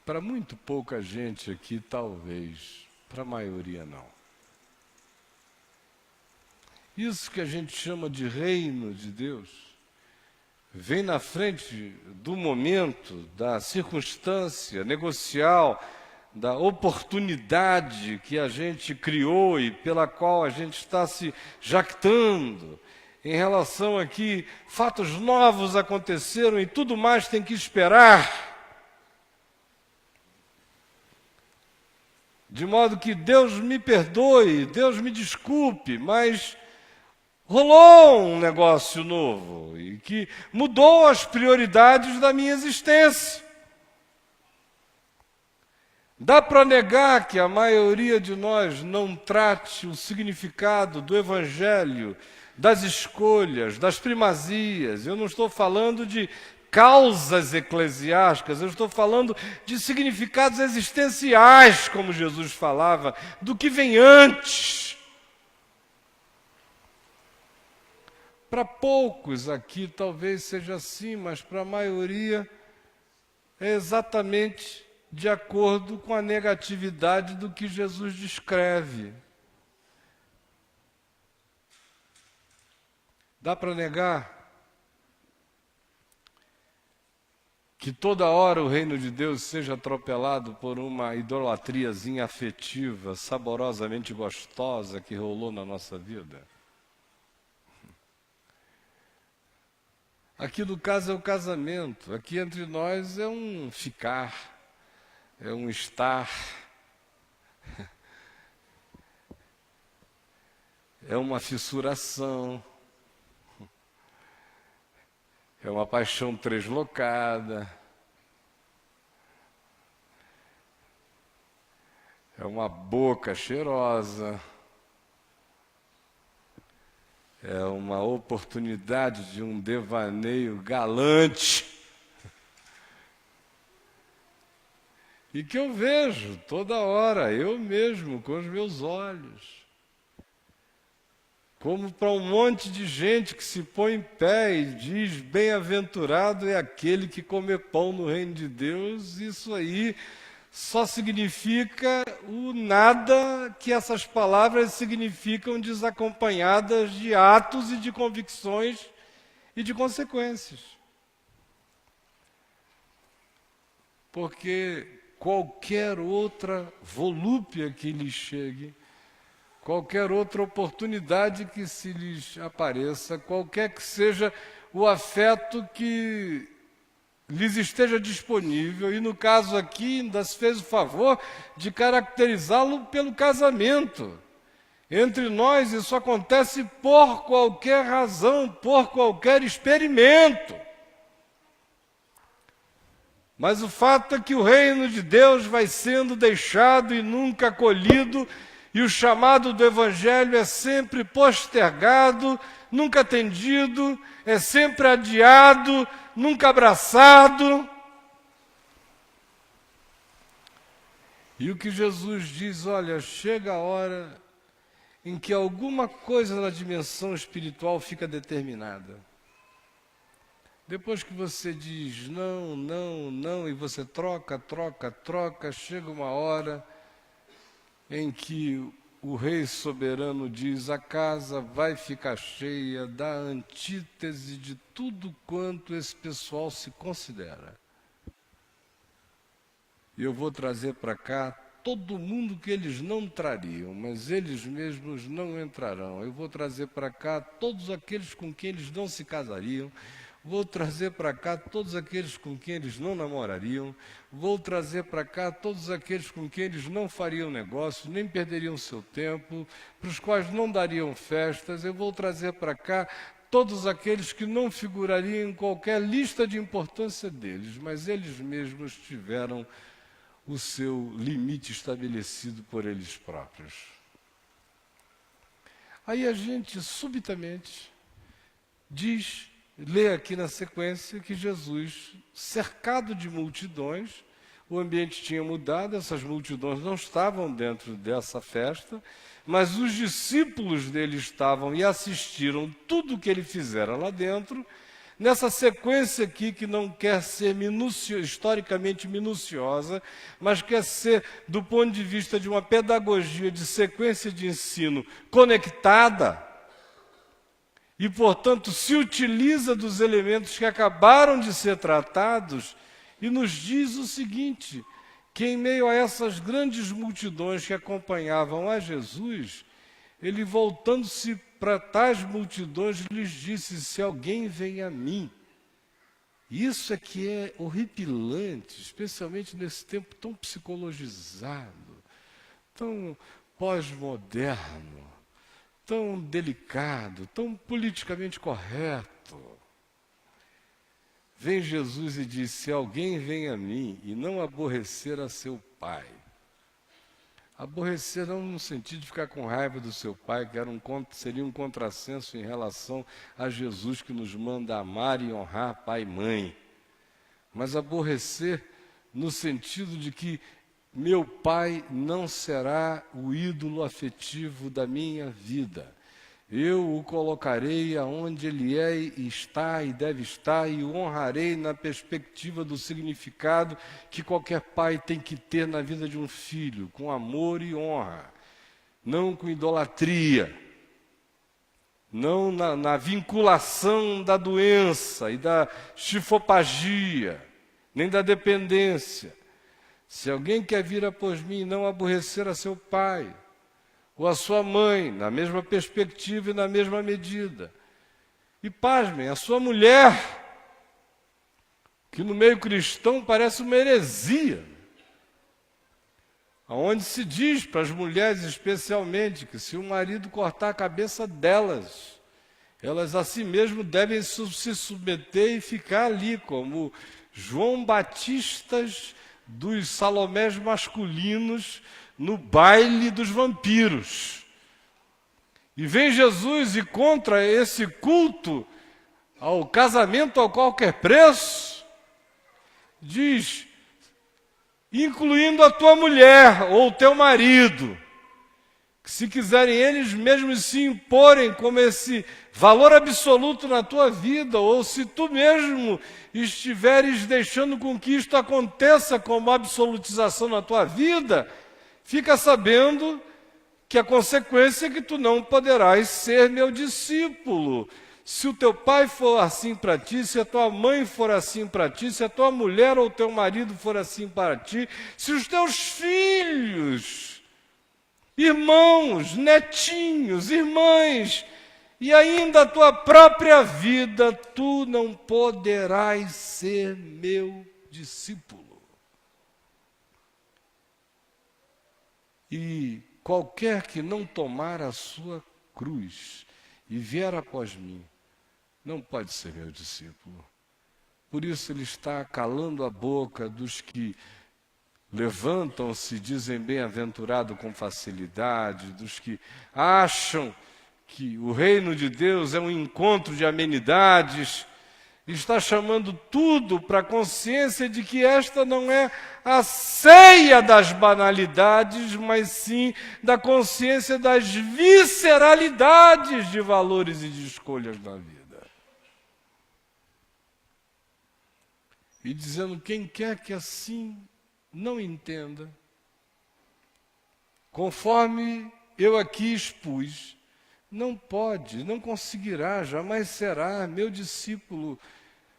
para muito pouca gente aqui talvez, para a maioria não. Isso que a gente chama de reino de Deus vem na frente do momento, da circunstância negocial, da oportunidade que a gente criou e pela qual a gente está se jactando, em relação a que fatos novos aconteceram e tudo mais tem que esperar. De modo que Deus me perdoe, Deus me desculpe, mas rolou um negócio novo e que mudou as prioridades da minha existência. Dá para negar que a maioria de nós não trate o significado do Evangelho, das escolhas, das primazias. Eu não estou falando de causas eclesiásticas, eu estou falando de significados existenciais, como Jesus falava, do que vem antes. Para poucos aqui talvez seja assim, mas para a maioria é exatamente de acordo com a negatividade do que Jesus descreve. Dá para negar que toda hora o reino de Deus seja atropelado por uma idolatriazinha afetiva, saborosamente gostosa que rolou na nossa vida? Aqui no caso é o casamento, aqui entre nós é um ficar, é um estar, é uma fissuração, é uma paixão translocada, é uma boca cheirosa, é uma oportunidade de um devaneio galante. E que eu vejo toda hora, eu mesmo, com os meus olhos. Como para um monte de gente que se põe em pé e diz: bem-aventurado é aquele que come pão no reino de Deus. Isso aí só significa o nada que essas palavras significam desacompanhadas de atos e de convicções e de consequências. Porque qualquer outra volúpia que lhes chegue, qualquer outra oportunidade que se lhes apareça, qualquer que seja o afeto que lhes esteja disponível, e no caso aqui ainda se fez o favor de caracterizá-lo pelo casamento. Entre nós isso acontece por qualquer razão, por qualquer experimento. Mas o fato é que o reino de Deus vai sendo deixado e nunca acolhido, e o chamado do Evangelho é sempre postergado, nunca atendido, é sempre adiado, nunca abraçado. E o que Jesus diz, olha, chega a hora em que alguma coisa na dimensão espiritual fica determinada. Depois que você diz não, não, não, e você troca, chega uma hora em que o Rei soberano diz: a casa vai ficar cheia da antítese de tudo quanto esse pessoal se considera. E eu vou trazer para cá todo mundo que eles não trariam, mas eles mesmos não entrarão. Eu vou trazer para cá todos aqueles com quem eles não se casariam. Vou trazer para cá todos aqueles com quem eles não namorariam. Vou trazer para cá todos aqueles com quem eles não fariam negócio, nem perderiam seu tempo, para os quais não dariam festas. Eu vou trazer para cá todos aqueles que não figurariam em qualquer lista de importância deles, mas eles mesmos tiveram o seu limite estabelecido por eles próprios. Aí a gente subitamente lê aqui na sequência que Jesus, cercado de multidões, o ambiente tinha mudado, essas multidões não estavam dentro dessa festa, mas os discípulos dele estavam e assistiram tudo o que ele fizera lá dentro. Nessa sequência aqui, que não quer ser historicamente minuciosa, mas quer ser, do ponto de vista de uma pedagogia de sequência de ensino conectada, e, portanto, se utiliza dos elementos que acabaram de ser tratados e nos diz o seguinte, que em meio a essas grandes multidões que acompanhavam a Jesus, ele, voltando-se para tais multidões, lhes disse: se alguém vem a mim. Isso é que é horripilante, especialmente nesse tempo tão psicologizado, tão pós-moderno, tão delicado, tão politicamente correto. Vem Jesus e diz: se alguém vem a mim e não aborrecer a seu pai. Aborrecer não no sentido de ficar com raiva do seu pai, que seria um contrassenso em relação a Jesus, que nos manda amar e honrar pai e mãe. Mas aborrecer no sentido de que meu pai não será o ídolo afetivo da minha vida. Eu o colocarei aonde ele é, está e deve estar, e o honrarei na perspectiva do significado que qualquer pai tem que ter na vida de um filho, com amor e honra, não com idolatria, não na vinculação da doença e da chifopagia, nem da dependência. Se alguém quer vir após mim e não aborrecer a seu pai, ou a sua mãe, na mesma perspectiva e na mesma medida. E pasmem, a sua mulher, que no meio cristão parece uma heresia, onde se diz para as mulheres especialmente que se o marido cortar a cabeça delas, elas a si mesmo devem se submeter e ficar ali como João Batistas dos Salomés masculinos no baile dos vampiros. E vem Jesus e contra esse culto ao casamento a qualquer preço, diz, incluindo a tua mulher ou o teu marido, que se quiserem eles mesmos se imporem como esse valor absoluto na tua vida, ou se tu mesmo estiveres deixando com que isto aconteça como absolutização na tua vida, fica sabendo que a consequência é que tu não poderás ser meu discípulo. Se o teu pai for assim para ti, se a tua mãe for assim para ti, se a tua mulher ou teu marido for assim para ti, se os teus filhos, irmãos, netinhos, irmãs, e ainda a tua própria vida, tu não poderás ser meu discípulo. E qualquer que não tomar a sua cruz e vier após mim, não pode ser meu discípulo. Por isso ele está calando a boca dos que levantam-se, dizem bem-aventurado com facilidade, dos que acham que o reino de Deus é um encontro de amenidades, está chamando tudo para a consciência de que esta não é a ceia das banalidades, mas sim da consciência das visceralidades de valores e de escolhas na vida. E dizendo, quem quer que assim não entenda, conforme eu aqui expus, não pode, não conseguirá, jamais será meu discípulo,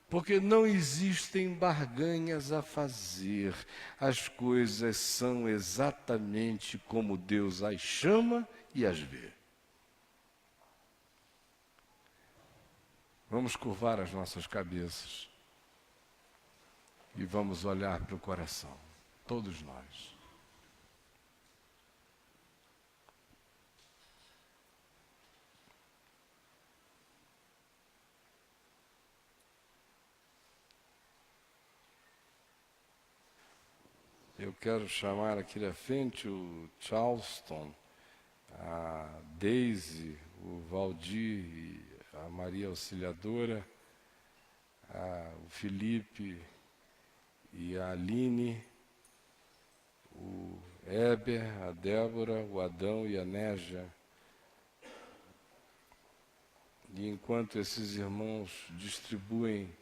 porque não existem barganhas a fazer. As coisas são exatamente como Deus as chama e as vê. Vamos curvar as nossas cabeças e vamos olhar para o coração, todos nós. Eu quero chamar aqui da frente o Charleston, a Daisy, o Valdir, a Maria Auxiliadora, o Felipe e a Aline, o Heber, a Débora, o Adão e a Négia. E enquanto esses irmãos distribuem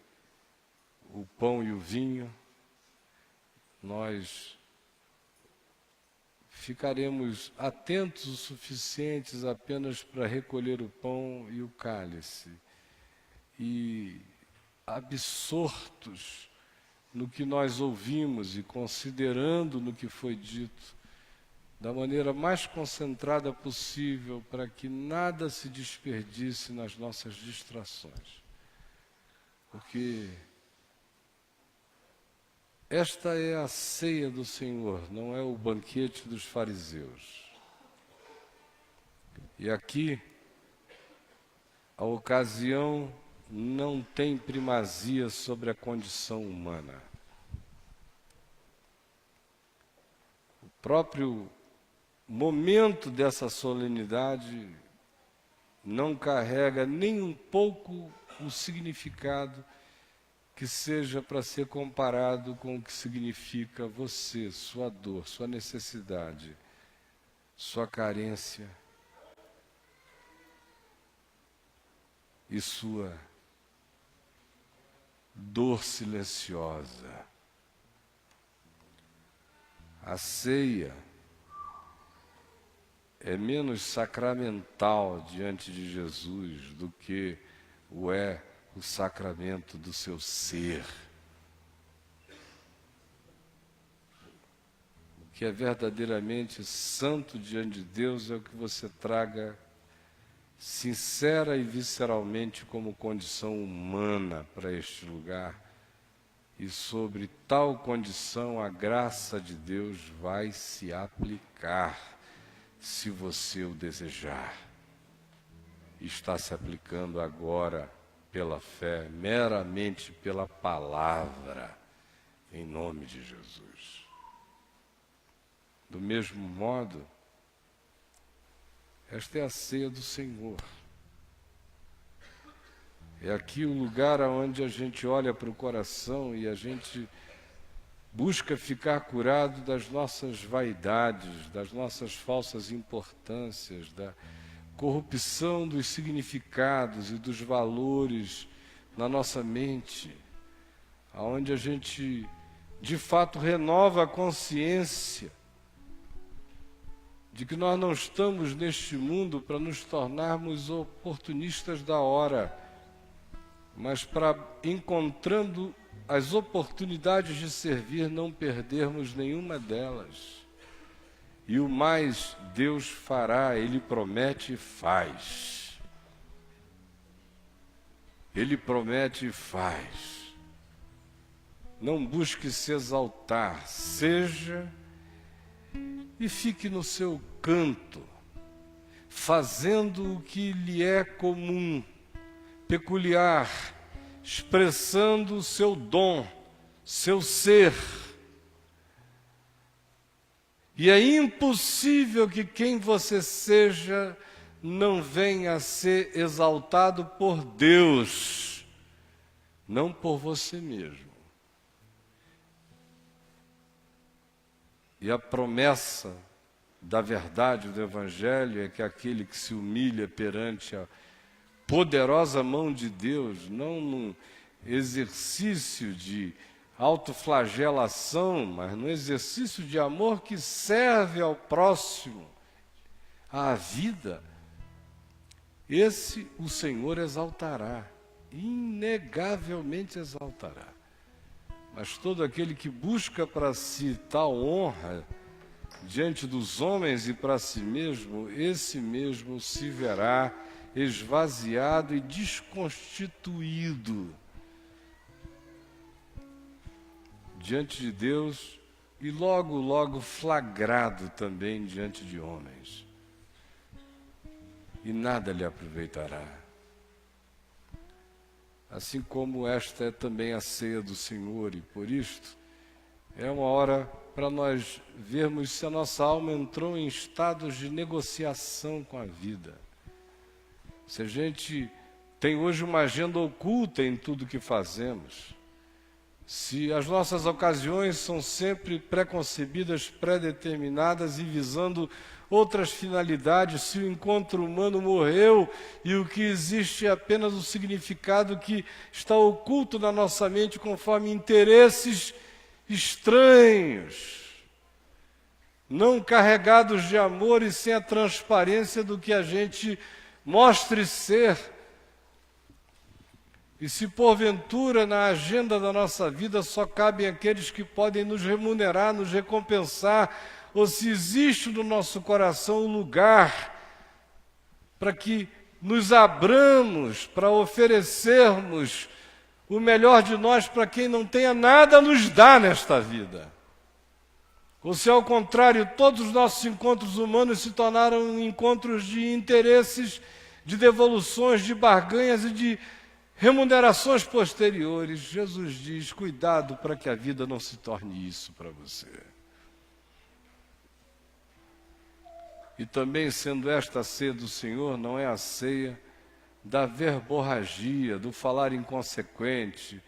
o pão e o vinho, nós ficaremos atentos o suficientes apenas para recolher o pão e o cálice e absortos no que nós ouvimos e considerando no que foi dito da maneira mais concentrada possível para que nada se desperdice nas nossas distrações. Porque esta é a ceia do Senhor, não é o banquete dos fariseus. E aqui, a ocasião não tem primazia sobre a condição humana. O próprio momento dessa solenidade não carrega nem um pouco o significado que seja para ser comparado com o que significa você, sua dor, sua necessidade, sua carência e sua dor silenciosa. A ceia é menos sacramental diante de Jesus do que o sacramento do seu ser. O que é verdadeiramente santo diante de Deus é o que você traga sincera e visceralmente como condição humana para este lugar. E sobre tal condição a graça de Deus vai se aplicar, se você o desejar. Está se aplicando agora pela fé, meramente pela palavra, em nome de Jesus. Do mesmo modo, esta é a ceia do Senhor. É aqui o lugar onde a gente olha para o coração e a gente busca ficar curado das nossas vaidades, das nossas falsas importâncias, da corrupção dos significados e dos valores na nossa mente, aonde a gente, de fato, renova a consciência de que nós não estamos neste mundo para nos tornarmos oportunistas da hora, mas para, encontrando as oportunidades de servir, não perdermos nenhuma delas. E o mais Deus fará, Ele promete e faz. Ele promete e faz. Não busque se exaltar, seja e fique no seu canto, fazendo o que lhe é comum, peculiar, expressando o seu dom, seu ser. E é impossível que quem você seja não venha a ser exaltado por Deus, não por você mesmo. E a promessa da verdade do Evangelho é que aquele que se humilha perante a poderosa mão de Deus, não num exercício de autoflagelação, mas num exercício de amor que serve ao próximo, à vida, esse o Senhor exaltará, inegavelmente exaltará. Mas todo aquele que busca para si tal honra diante dos homens e para si mesmo, esse mesmo se verá esvaziado e desconstituído diante de Deus e logo, logo flagrado também diante de homens. E nada lhe aproveitará. Assim como esta é também a ceia do Senhor, e por isto é uma hora para nós vermos se a nossa alma entrou em estados de negociação com a vida. Se a gente tem hoje uma agenda oculta em tudo que fazemos, se as nossas ocasiões são sempre preconcebidas, predeterminadas e visando outras finalidades, se o encontro humano morreu e o que existe é apenas o significado que está oculto na nossa mente conforme interesses estranhos, não carregados de amor e sem a transparência do que a gente mostre ser. E se porventura na agenda da nossa vida só cabem aqueles que podem nos remunerar, nos recompensar, ou se existe no nosso coração um lugar para que nos abramos, para oferecermos o melhor de nós para quem não tenha nada a nos dar nesta vida. Ou se ao contrário, todos os nossos encontros humanos se tornaram encontros de interesses, de devoluções, de barganhas e de remunerações posteriores. Jesus diz, cuidado para que a vida não se torne isso para você. E também sendo esta a ceia do Senhor, não é a ceia da verborragia, do falar inconsequente,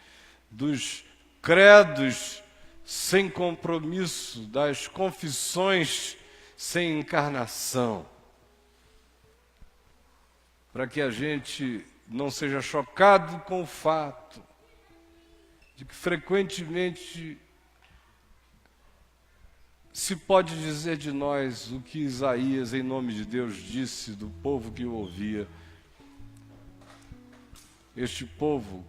dos credos sem compromisso, das confissões sem encarnação. Para que a gente não seja chocado com o fato de que frequentemente se pode dizer de nós o que Isaías, em nome de Deus, disse do povo que o ouvia. Este povo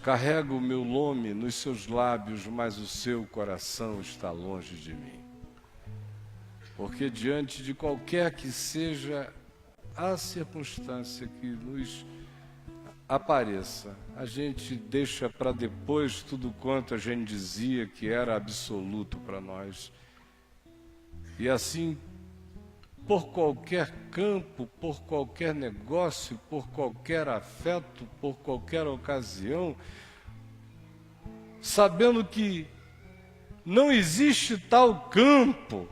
carrega o meu nome nos seus lábios, mas o seu coração está longe de mim. Porque diante de qualquer que seja a circunstância que nos apareça, a gente deixa para depois tudo quanto a gente dizia que era absoluto para nós. E assim, por qualquer campo, por qualquer negócio, por qualquer afeto, por qualquer ocasião, sabendo que não existe tal campo,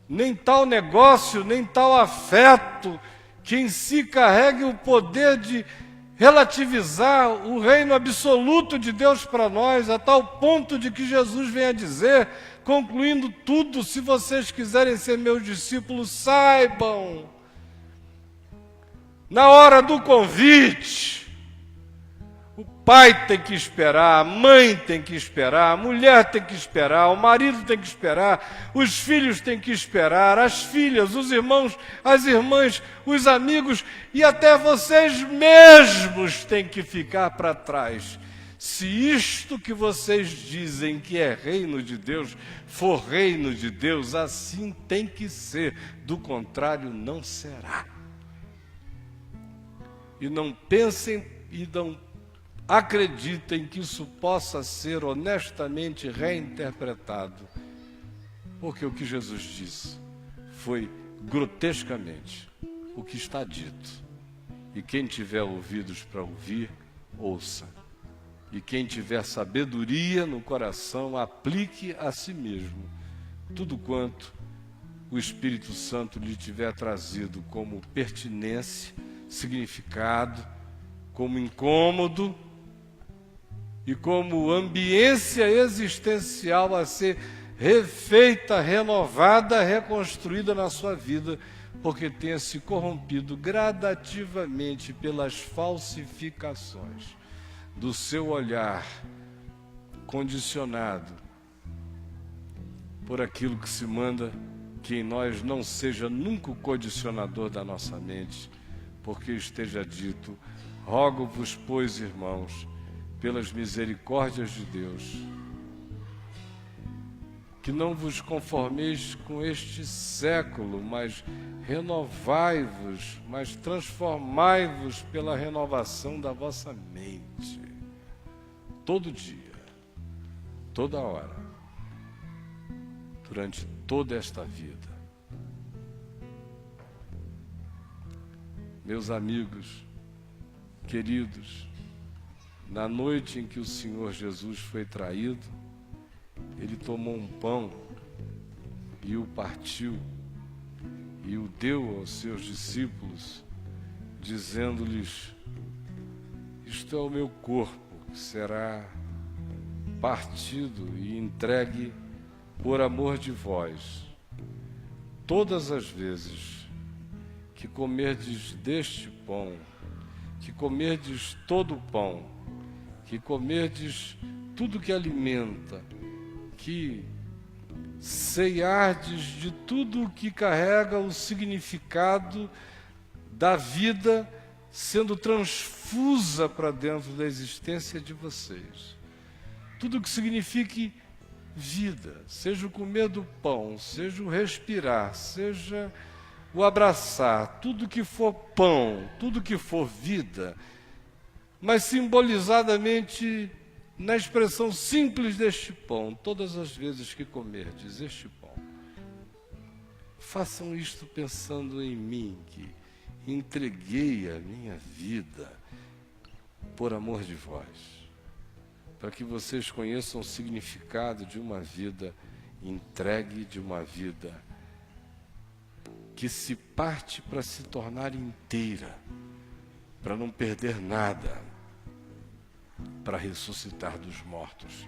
nem tal negócio, nem tal afeto, que em si carregue o poder de relativizar o reino absoluto de Deus para nós, a tal ponto de que Jesus vem a dizer, concluindo tudo, se vocês quiserem ser meus discípulos, saibam, na hora do convite, o pai tem que esperar, a mãe tem que esperar, a mulher tem que esperar, o marido tem que esperar, os filhos têm que esperar, as filhas, os irmãos, as irmãs, os amigos e até vocês mesmos têm que ficar para trás. Se isto que vocês dizem que é reino de Deus for reino de Deus, assim tem que ser, do contrário não será. E não pensem e não acreditem que isso possa ser honestamente reinterpretado Porque o que Jesus disse foi grotescamente o que está dito. E quem tiver ouvidos para ouvir, ouça. E quem tiver sabedoria no coração, aplique a si mesmo tudo quanto o Espírito Santo lhe tiver trazido como pertinência, significado, como incômodo e como ambiência existencial a ser refeita, renovada, reconstruída na sua vida, porque tenha se corrompido gradativamente pelas falsificações do seu olhar, condicionado por aquilo que se manda que em nós não seja nunca o condicionador da nossa mente, porque esteja dito: rogo-vos, pois, irmãos, pelas misericórdias de Deus, que não vos conformeis com este século, mas renovai-vos, mas transformai-vos pela renovação da vossa mente. Todo dia, toda hora, durante toda esta vida. Meus amigos, queridos, na noite em que o Senhor Jesus foi traído, Ele tomou um pão e o partiu e o deu aos seus discípulos, dizendo-lhes: isto é o meu corpo, que será partido e entregue por amor de vós. Todas as vezes que comerdes deste pão, que comerdes todo o pão, que comerdes tudo que alimenta, que ceiardes de tudo o que carrega o significado da vida sendo transfusa para dentro da existência de vocês. Tudo que signifique vida, seja o comer do pão, seja o respirar, seja o abraçar, tudo que for pão, tudo que for vida, mas simbolizadamente na expressão simples deste pão, todas as vezes que comerdes este pão, façam isto pensando em mim, que entreguei a minha vida por amor de vós, para que vocês conheçam o significado de uma vida entregue, de uma vida que se parte para se tornar inteira, para não perder nada, para ressuscitar dos mortos,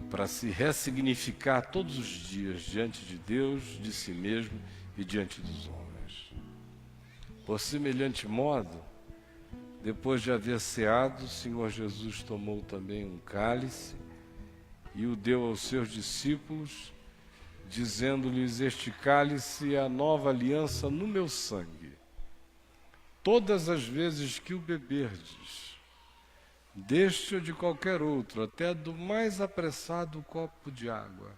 para se ressignificar todos os dias diante de Deus, de si mesmo e diante dos homens. Por semelhante modo, depois de haver ceado, o Senhor Jesus tomou também um cálice e o deu aos seus discípulos, dizendo-lhes: este cálice é a nova aliança no meu sangue. Todas as vezes que o beberdes, deste ou de qualquer outro, até do mais apressado copo de água,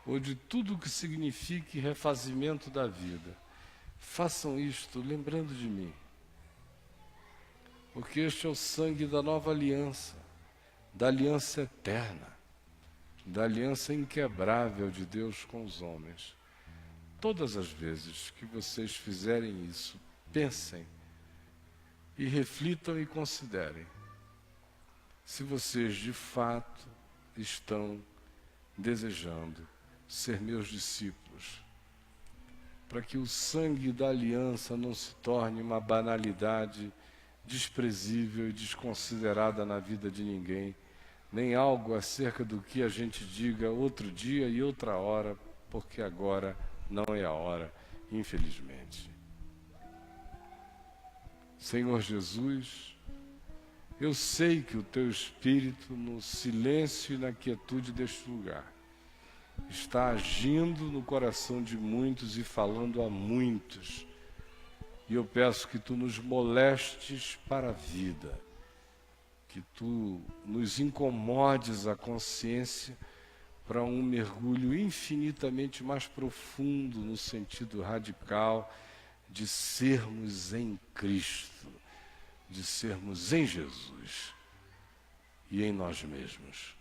ou de tudo o que signifique refazimento da vida, façam isto lembrando de mim, porque este é o sangue da nova aliança, da aliança eterna, da aliança inquebrável de Deus com os homens. Todas as vezes que vocês fizerem isso, pensem e reflitam e considerem se vocês de fato estão desejando ser meus discípulos, para que o sangue da aliança não se torne uma banalidade desprezível e desconsiderada na vida de ninguém, nem algo acerca do que a gente diga outro dia e outra hora, porque agora não é a hora, infelizmente. Senhor Jesus, eu sei que o Teu Espírito, no silêncio e na quietude deste lugar, está agindo no coração de muitos e falando a muitos. E eu peço que Tu nos molestes para a vida, que Tu nos incomodes a consciência para um mergulho infinitamente mais profundo no sentido radical de sermos em Cristo, de sermos em Jesus e em nós mesmos.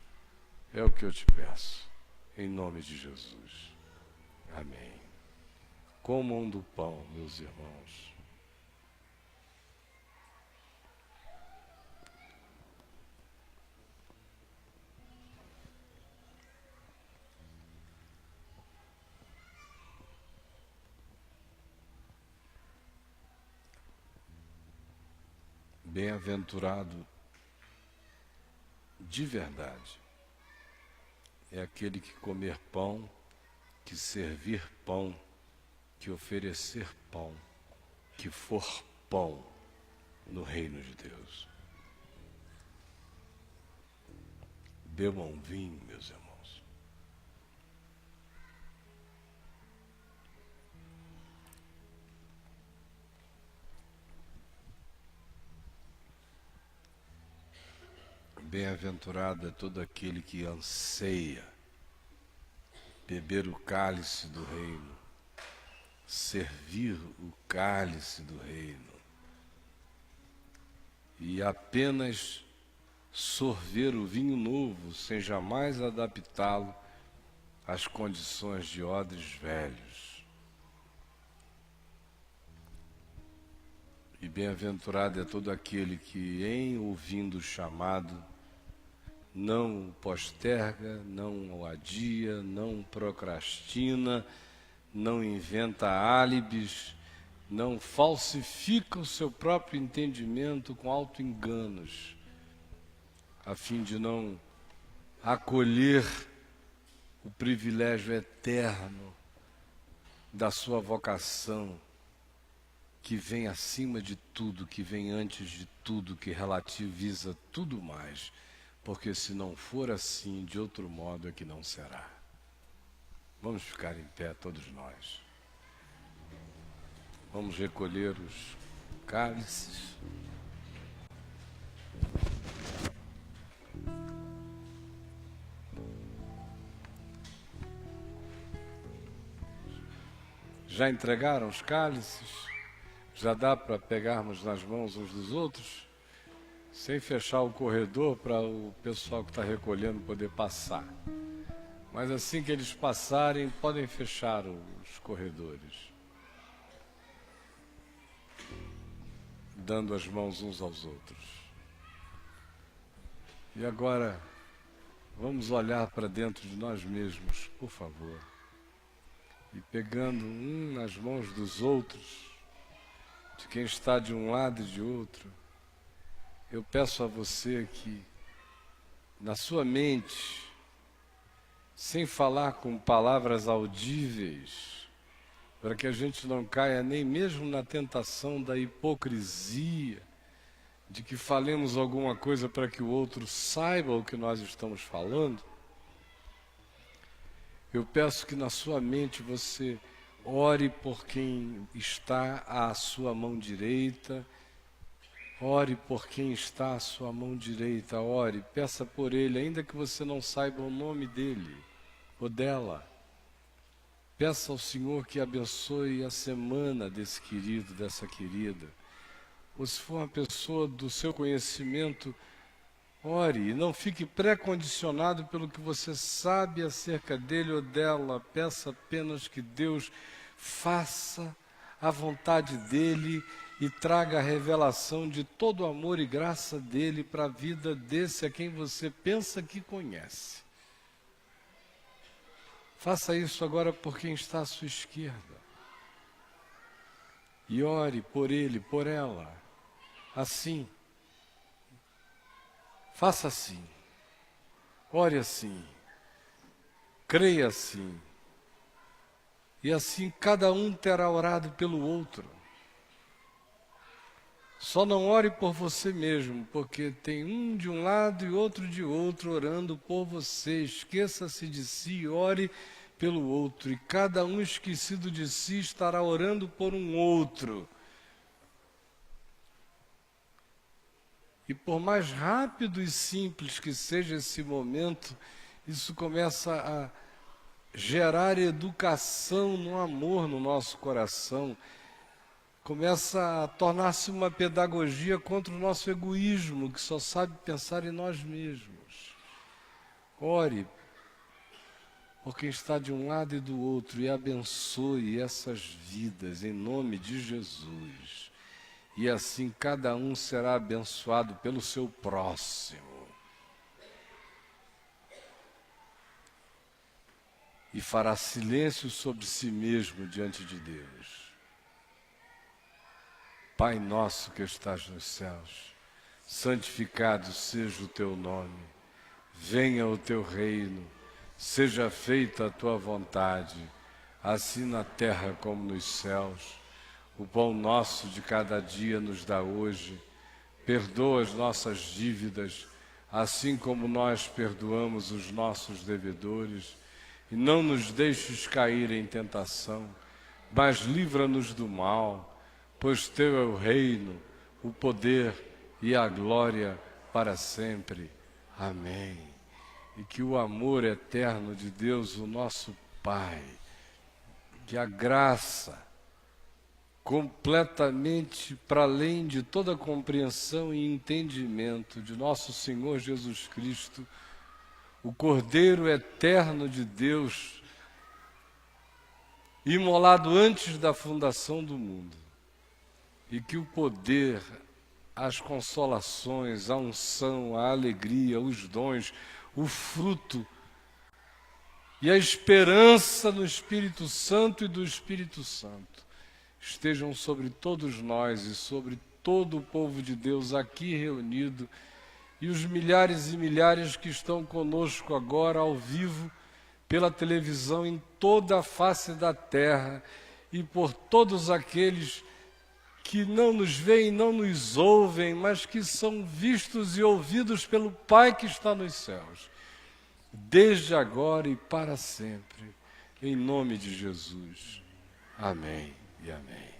É o que eu te peço, em nome de Jesus. Amém. Comam do pão, meus irmãos. Bem-aventurado de verdade é aquele que comer pão, que servir pão, que oferecer pão, que for pão no reino de Deus. Bebam vinho, meus irmãos. Bem-aventurado é todo aquele que anseia beber o cálice do reino, servir o cálice do reino e apenas sorver o vinho novo sem jamais adaptá-lo às condições de odres velhos. E bem-aventurado é todo aquele que, em ouvindo o chamado, não o posterga, não o adia, não procrastina, não inventa álibis, não falsifica o seu próprio entendimento com auto-enganos, a fim de não acolher o privilégio eterno da sua vocação, que vem acima de tudo, que vem antes de tudo, que relativiza tudo mais. Porque se não for assim, de outro modo é que não será. Vamos ficar em pé todos nós. Vamos recolher os cálices. Já entregaram os cálices? Já dá para pegarmos nas mãos uns dos outros? Sem fechar o corredor para o pessoal que está recolhendo poder passar. Mas assim que eles passarem, podem fechar os corredores, dando as mãos uns aos outros. E agora, vamos olhar para dentro de nós mesmos, por favor, e pegando um nas mãos dos outros, de quem está de um lado e de outro, eu peço a você que, na sua mente, sem falar com palavras audíveis, para que a gente não caia nem mesmo na tentação da hipocrisia, de que falemos alguma coisa para que o outro saiba o que nós estamos falando, eu peço que na sua mente você ore por quem está à sua mão direita. Ore por quem está à sua mão direita, ore, peça por ele, ainda que você não saiba o nome dele ou dela. Peça ao Senhor que abençoe a semana desse querido, dessa querida. Ou se for uma pessoa do seu conhecimento, ore e não fique pré-condicionado pelo que você sabe acerca dele ou dela. Peça apenas que Deus faça a vontade dele e traga a revelação de todo o amor e graça dele para a vida desse a quem você pensa que conhece. Faça isso agora por quem está à sua esquerda. E ore por ele, por ela. Assim. Faça assim. Ore assim. Creia assim. E assim cada um terá orado pelo outro. Só não ore por você mesmo, porque tem um de um lado e outro de outro orando por você. Esqueça-se de si e ore pelo outro. E cada um esquecido de si estará orando por um outro. E por mais rápido e simples que seja esse momento, isso começa a gerar educação no amor no nosso coração. Começa a tornar-se uma pedagogia contra o nosso egoísmo, que só sabe pensar em nós mesmos. Ore por quem está de um lado e do outro, e abençoe essas vidas em nome de Jesus. E assim cada um será abençoado pelo seu próximo. E fará silêncio sobre si mesmo diante de Deus. Pai nosso que estás nos céus, santificado seja o teu nome. Venha o teu reino, seja feita a tua vontade, assim na terra como nos céus. O pão nosso de cada dia nos dá hoje. Perdoa as nossas dívidas, assim como nós perdoamos os nossos devedores. E não nos deixes cair em tentação, mas livra-nos do mal, pois teu é o reino, o poder e a glória para sempre. Amém. E que o amor eterno de Deus, o nosso Pai, que a graça, completamente para além de toda compreensão e entendimento de nosso Senhor Jesus Cristo, o Cordeiro eterno de Deus, imolado antes da fundação do mundo, e que o poder, as consolações, a unção, a alegria, os dons, o fruto e a esperança no Espírito Santo e do Espírito Santo estejam sobre todos nós e sobre todo o povo de Deus aqui reunido, e os milhares e milhares que estão conosco agora ao vivo, pela televisão, em toda a face da terra, e por todos aqueles que não nos veem, não nos ouvem, mas que são vistos e ouvidos pelo Pai que está nos céus, desde agora e para sempre, em nome de Jesus. Amém e amém.